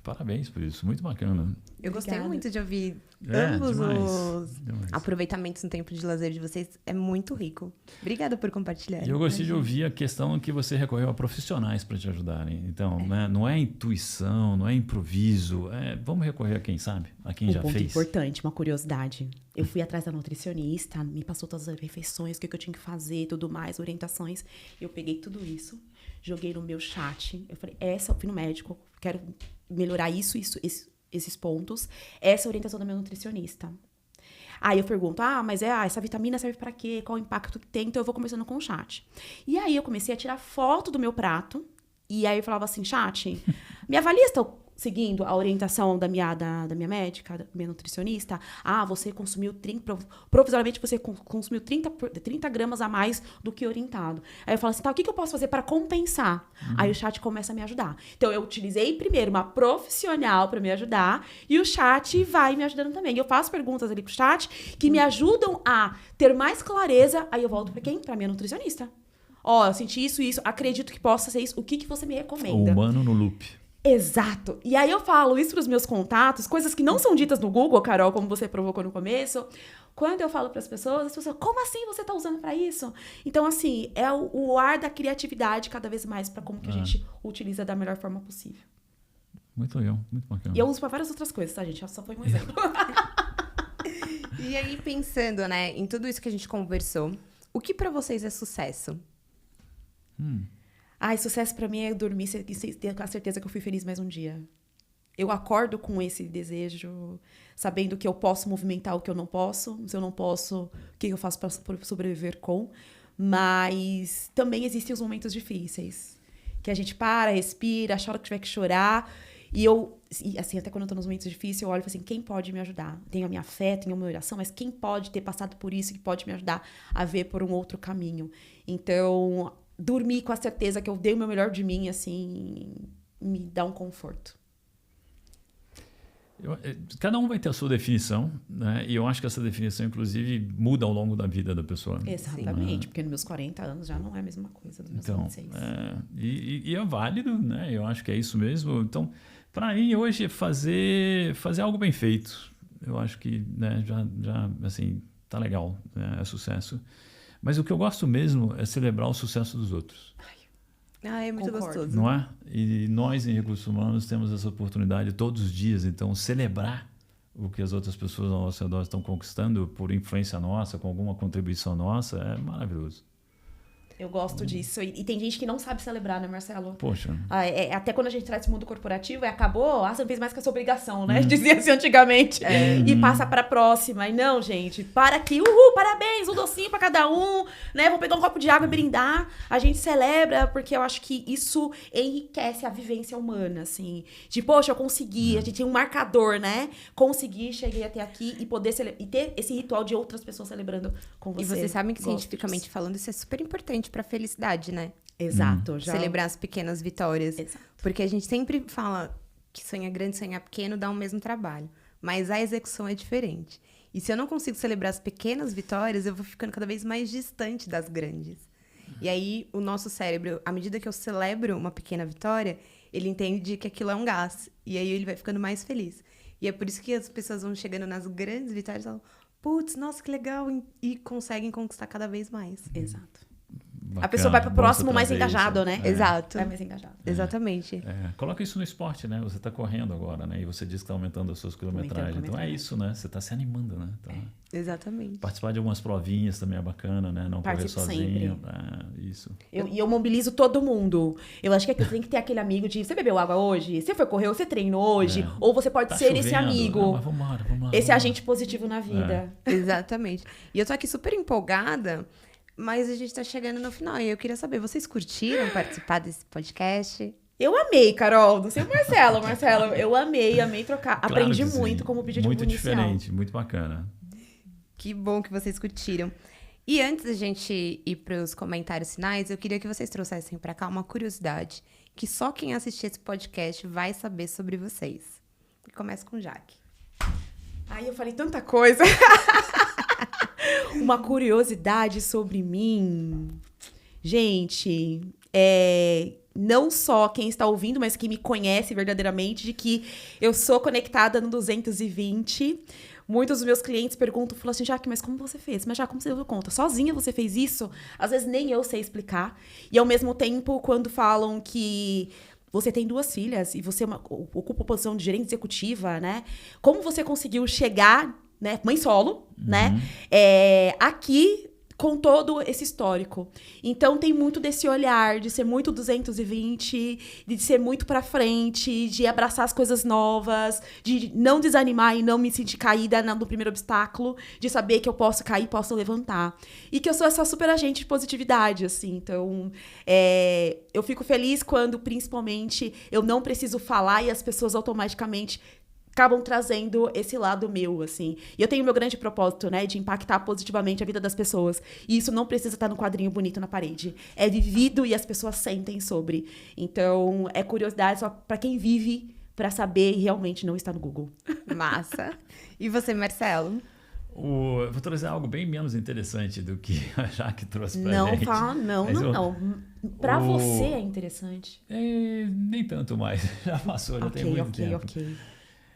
S3: Parabéns por isso. Muito bacana.
S1: Eu gostei muito de ouvir
S3: ambos
S1: os aproveitamentos no tempo de lazer de vocês. É muito rico. Obrigada por compartilhar.
S3: E eu gostei de ouvir a questão que você recorreu a profissionais para te ajudarem. Então, né, não é intuição, não é improviso. Vamos recorrer a quem sabe, a quem já fez. Um ponto
S2: importante, uma curiosidade. Eu fui atrás da nutricionista, me passou todas as refeições, o que eu tinha que fazer, tudo mais, orientações. Eu peguei tudo isso, joguei no meu chat. Eu falei, eu fui no médico, quero melhorar esses pontos. Essa é a orientação da minha nutricionista. Aí eu pergunto, mas essa vitamina serve para quê? Qual o impacto que tem? Então eu vou conversando com o chat. E aí eu comecei a tirar foto do meu prato. E aí eu falava assim, chat, me avalia se estou seguindo a orientação da minha médica, da minha nutricionista. Você consumiu provisoriamente você consumiu 30 gramas a mais do que orientado. Aí eu falo assim, o que eu posso fazer para compensar? Aí o chat começa a me ajudar. Então eu utilizei primeiro uma profissional para me ajudar e o chat vai me ajudando também. Eu faço perguntas ali pro chat que me ajudam a ter mais clareza. Aí eu volto para quem? Para minha nutricionista. Eu senti isso, acredito que possa ser isso. O que você me recomenda?
S3: O humano no loop.
S2: Exato. E aí eu falo isso pros meus contatos, coisas que não são ditas no Google, Carol, como você provocou no começo. Quando eu falo pras pessoas, as pessoas, como assim você tá usando pra isso? Então, assim, é o ar da criatividade cada vez mais pra como que a gente utiliza da melhor forma possível.
S3: Muito legal, muito bacana.
S2: E eu uso pra várias outras coisas, tá, gente? Só foi um exemplo.
S1: E aí, pensando, né, em tudo isso que a gente conversou, o que pra vocês é sucesso?
S2: Sucesso pra mim é dormir e ter a certeza que eu fui feliz mais um dia. eu acordo com esse desejo, sabendo que eu posso movimentar o que eu não posso. Se eu não posso, o que eu faço para sobreviver com? Mas também existem os momentos difíceis. Que a gente para, respira, chora o que tiver que chorar. E assim, até quando eu tô nos momentos difíceis, eu olho e falo assim, quem pode me ajudar? Tenho a minha fé, tenho a minha oração, mas quem pode ter passado por isso, que pode me ajudar a ver por um outro caminho? Então, dormir com a certeza que eu dei o meu melhor de mim, assim, me dá um conforto.
S3: Cada um vai ter a sua definição, né? E eu acho que essa definição, inclusive, muda ao longo da vida da pessoa.
S2: Exatamente, porque nos meus 40 anos já não é a mesma coisa dos meus 26.
S3: E é válido, né? Eu acho que é isso mesmo. Então, para mim, hoje, fazer algo bem feito. Eu acho que, né, já assim, tá legal, né? É sucesso. Mas o que eu gosto mesmo é celebrar o sucesso dos outros.
S1: É muito gostoso.
S3: Não é? E nós, em Recursos Humanos, temos essa oportunidade todos os dias. Então, celebrar o que as outras pessoas ao nosso redor estão conquistando por influência nossa, com alguma contribuição nossa, é maravilhoso.
S2: Eu gosto disso. E tem gente que não sabe celebrar, né, Marcelo?
S3: Poxa.
S2: Até quando a gente traz esse mundo corporativo, acabou, você não fez mais que a sua obrigação, né? Dizia-se antigamente. E passa pra próxima. E não, gente, para aqui, parabéns, um docinho pra cada um, né? Vou pegar um copo de água e brindar. A gente celebra, porque eu acho que isso enriquece a vivência humana, assim. De, poxa, eu consegui, a gente tem um marcador, né? Consegui, cheguei até aqui e poder e ter esse ritual de outras pessoas celebrando com você.
S1: E vocês sabem que, cientificamente falando, isso é super importante pra felicidade, né?
S2: Exato.
S1: Celebrar as pequenas vitórias.
S2: Exato.
S1: Porque a gente sempre fala que sonhar grande, sonhar pequeno dá o mesmo trabalho. Mas a execução é diferente. E se eu não consigo celebrar as pequenas vitórias, eu vou ficando cada vez mais distante das grandes. E aí, o nosso cérebro, à medida que eu celebro uma pequena vitória, ele entende que aquilo é um gás. E aí, ele vai ficando mais feliz. E é por isso que as pessoas vão chegando nas grandes vitórias e falam, putz, nossa, que legal. E conseguem conquistar cada vez mais.
S2: Exato.
S3: Bacana,
S2: a pessoa vai pro próximo mais engajado, né?
S1: Exato.
S2: Vai mais engajado.
S1: Exatamente.
S3: Coloca isso no esporte, né? Você está correndo agora, né? E você diz que está aumentando as suas quilometragens. Então é isso, né? Você está se animando, né? Então,
S1: exatamente.
S3: Participar de algumas provinhas também é bacana, né? Não correr sozinho. Isso.
S2: Eu mobilizo todo mundo. Eu acho que tem que ter aquele amigo de, você bebeu água hoje? Você foi correr? Você treinou hoje? Ou você pode ser
S3: chovendo,
S2: esse amigo.
S3: Não, mas vamos lá.
S2: Esse agente positivo na vida.
S1: Exatamente. E eu tô aqui super empolgada, mas a gente tá chegando no final. E eu queria saber, vocês curtiram participar desse podcast?
S2: Eu amei, Carol. Não sei o Marcelo. Eu amei trocar.
S3: Claro,
S2: aprendi muito como objetivo
S3: muito
S2: inicial.
S3: Muito diferente, muito bacana.
S1: Que bom que vocês curtiram. E antes da gente ir para os comentários finais, eu queria que vocês trouxessem para cá uma curiosidade que só quem assistir esse podcast vai saber sobre vocês. E começa com o Jaque.
S2: Ai, eu falei tanta coisa. Uma curiosidade sobre mim. Gente, não só quem está ouvindo, mas quem me conhece verdadeiramente, de que eu sou conectada no 220. Muitos dos meus clientes perguntam, falam assim, Jaque, mas como você fez? Mas Jaque, como você deu conta? Sozinha você fez isso? Às vezes nem eu sei explicar. E ao mesmo tempo, quando falam que você tem 2 filhas e você ocupa a posição de gerente executiva, né? Como você conseguiu chegar, né? Mãe solo, né? Aqui com todo esse histórico. Então, tem muito desse olhar de ser muito 220, de ser muito pra frente, de abraçar as coisas novas, de não desanimar e não me sentir caída no primeiro obstáculo, de saber que eu posso cair, posso levantar. E que eu sou essa super agente de positividade, assim. Então, eu fico feliz quando, principalmente, eu não preciso falar e as pessoas automaticamente acabam trazendo esse lado meu, assim. E eu tenho o meu grande propósito, né, de impactar positivamente a vida das pessoas. E isso não precisa estar no quadrinho bonito na parede. É vivido e as pessoas sentem sobre. Então, é curiosidade só para quem vive, para saber e realmente não está no Google.
S1: Massa. E você, Marcelo?
S3: Eu vou trazer algo bem menos interessante do que a Jaque trouxe pra gente.
S2: Não. Pra você é interessante.
S3: Nem tanto mais. Já passou, já tem muito tempo.
S2: Ok.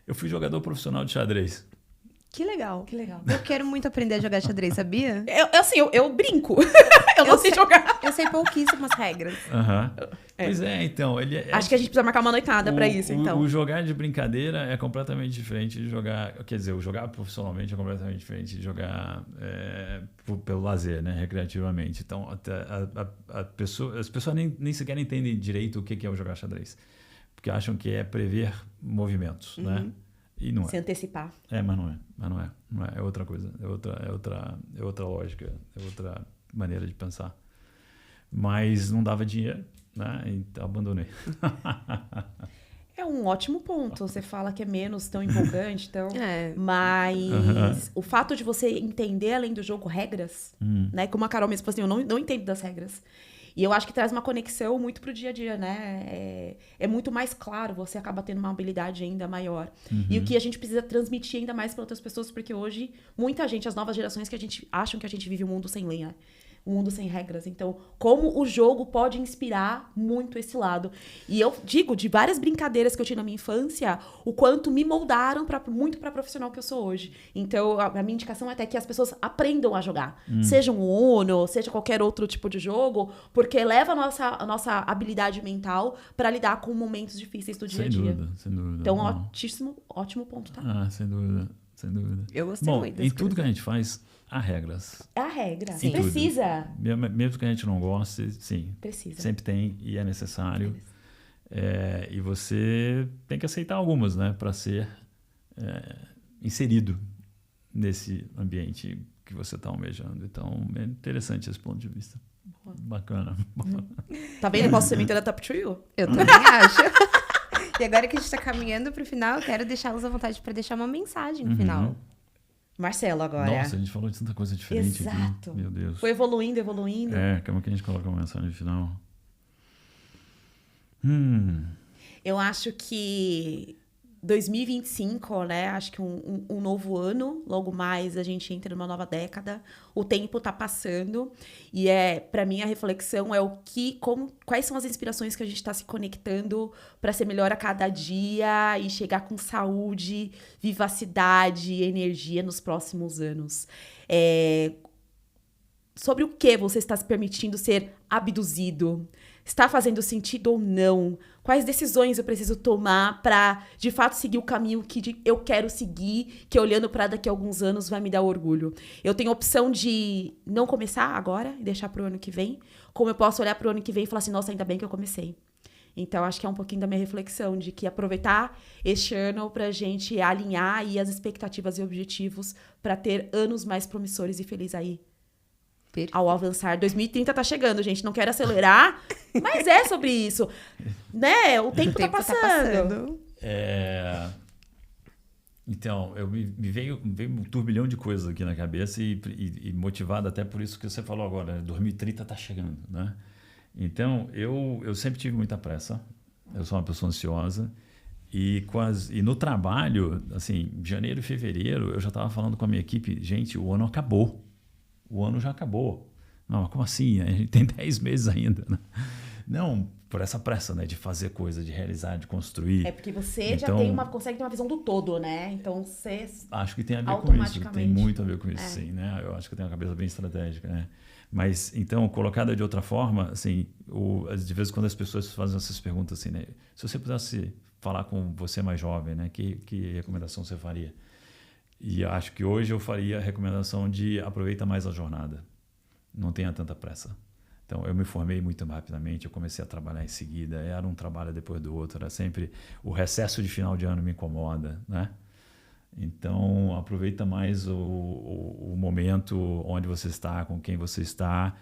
S3: Eu fui jogador profissional de xadrez.
S1: Que legal. Eu quero muito aprender a jogar xadrez, sabia?
S2: Eu brinco. eu não sei jogar.
S1: Eu sei pouquíssimas regras.
S3: Pois então.
S2: Acho que a gente precisa marcar uma noitada pra isso, então.
S3: O jogar de brincadeira é completamente diferente de jogar... Quer dizer, o jogar profissionalmente é completamente diferente de jogar pelo lazer, né? Recreativamente. Então, as pessoas nem sequer entendem direito o que é o jogar xadrez. porque acham que é prever movimentos, né? E não
S2: Se
S3: é.
S2: antecipar.
S3: Mas não é. É outra coisa, é outra lógica, é outra maneira de pensar. Mas não dava dinheiro, né? Então abandonei.
S2: É um ótimo ponto. Você fala que é menos tão empolgante, então...
S1: É.
S2: Mas o fato de você entender, além do jogo, regras, né? Como a Carol mesmo falou assim, eu não entendo das regras. E eu acho que traz uma conexão muito pro dia a dia, né? É muito mais claro, você acaba tendo uma habilidade ainda maior. E o que a gente precisa transmitir ainda mais para outras pessoas, porque hoje, muita gente, as novas gerações acham que a gente vive um mundo sem lei, né? Um mundo sem regras. Então, como o jogo pode inspirar muito esse lado. E eu digo, de várias brincadeiras que eu tive na minha infância, o quanto me moldaram muito para profissional que eu sou hoje. Então, a minha indicação é até que as pessoas aprendam a jogar. Seja um Uno, seja qualquer outro tipo de jogo, porque leva a nossa habilidade mental para lidar com momentos difíceis do dia a dia.
S3: Sem dúvida.
S2: Então, ótimo ponto, tá?
S3: Sem dúvida.
S1: Eu gostei muito desse
S3: em tudo que a gente faz, há regras.
S2: É a regra.
S3: Sim.
S2: Precisa.
S3: Mesmo que a gente não goste, sim.
S2: Precisa.
S3: Sempre tem e é necessário. E você tem que aceitar algumas, né? Para ser inserido nesse ambiente que você está almejando. Então, é interessante esse ponto de vista. Bacana.
S2: Tá vendo? Eu posso ser mentora Top Trio?
S1: Eu também acho. E agora que a gente está caminhando para o final, eu quero deixá-los à vontade para deixar uma mensagem no final.
S2: Marcelo, agora.
S3: Nossa, a gente falou de tanta coisa diferente
S2: Exato.
S3: aqui. Meu Deus.
S2: Foi evoluindo.
S3: Como é que a gente coloca uma mensagem final?
S2: Eu acho que 2025, né? Acho que um novo ano. Logo mais a gente entra numa nova década. O tempo tá passando. E para mim, a reflexão é quais são as inspirações que a gente tá se conectando para ser melhor a cada dia e chegar com saúde, vivacidade, energia nos próximos anos. Sobre o que você está se permitindo ser abduzido? Está fazendo sentido ou não? Quais decisões eu preciso tomar para, de fato, seguir o caminho que eu quero seguir, que olhando para daqui a alguns anos vai me dar orgulho? Eu tenho a opção de não começar agora e deixar para o ano que vem, como eu posso olhar para o ano que vem e falar assim, nossa, ainda bem que eu comecei. Então, acho que é um pouquinho da minha reflexão, de que aproveitar este ano para a gente alinhar aí as expectativas e objetivos para ter anos mais promissores e felizes aí. Ao avançar. 2030 tá chegando, gente. Não quero acelerar, mas é sobre isso. Né? O tempo tá passando.
S3: Então, me veio um turbilhão de coisas aqui na cabeça e motivado até por isso que você falou agora. 2030 tá chegando, né? Então, eu sempre tive muita pressa. Eu sou uma pessoa ansiosa. E no trabalho, assim, janeiro e fevereiro, eu já estava falando com a minha equipe, gente, o ano acabou. O ano já acabou. Não, como assim? A gente tem 10 meses ainda, né? Não, por essa pressa, né? De fazer coisa, de realizar, de construir.
S2: É porque você já consegue ter uma visão do todo, né? Então, você
S3: acho que tem a ver com isso. Tem muito a ver com isso, sim, né? Eu acho que eu tenho uma cabeça bem estratégica, né? Mas, então, colocada de outra forma, assim, de vez em quando as pessoas fazem essas perguntas assim, né? Se você pudesse falar com você mais jovem, né? Que recomendação você faria? E acho que hoje eu faria a recomendação de aproveita mais a jornada. Não tenha tanta pressa. Então, eu me formei muito rapidamente, eu comecei a trabalhar em seguida, era um trabalho depois do outro, era sempre... O recesso de final de ano me incomoda, né? Então, aproveita mais o momento onde você está, com quem você está,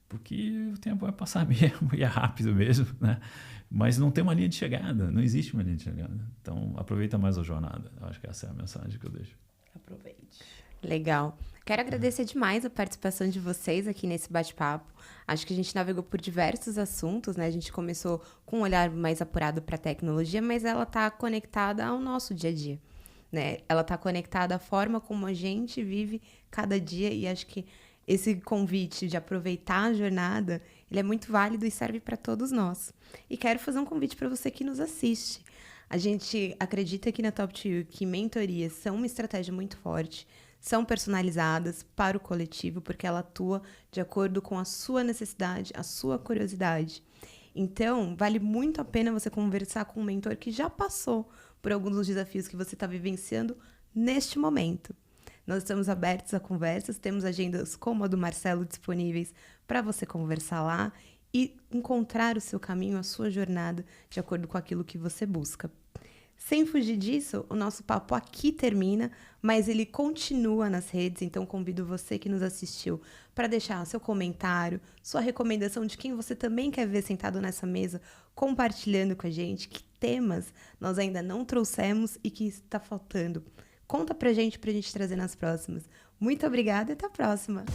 S3: porque o tempo vai passar mesmo, e é rápido mesmo, né? Mas não tem uma linha de chegada, não existe uma linha de chegada. Então, aproveita mais a jornada. Eu acho que essa é a mensagem que eu deixo.
S2: Aproveite.
S1: Legal. Quero agradecer demais a participação de vocês aqui nesse bate-papo. Acho que a gente navegou por diversos assuntos, né? A gente começou com um olhar mais apurado para a tecnologia, mas ela está conectada ao nosso dia a dia, né? Ela está conectada à forma como a gente vive cada dia e acho que esse convite de aproveitar a jornada, ele é muito válido e serve para todos nós. E quero fazer um convite para você que nos assiste. A gente acredita aqui na Top Trio que mentorias são uma estratégia muito forte, são personalizadas para o coletivo, porque ela atua de acordo com a sua necessidade, a sua curiosidade. Então, vale muito a pena você conversar com um mentor que já passou por alguns dos desafios que você está vivenciando neste momento. Nós estamos abertos a conversas, temos agendas como a do Marcelo disponíveis para você conversar lá e encontrar o seu caminho, a sua jornada, de acordo com aquilo que você busca. Sem fugir disso, o nosso papo aqui termina, mas ele continua nas redes, então convido você que nos assistiu para deixar seu comentário, sua recomendação de quem você também quer ver sentado nessa mesa, compartilhando com a gente que temas nós ainda não trouxemos e que está faltando. Conta pra gente trazer nas próximas. Muito obrigada e até a próxima!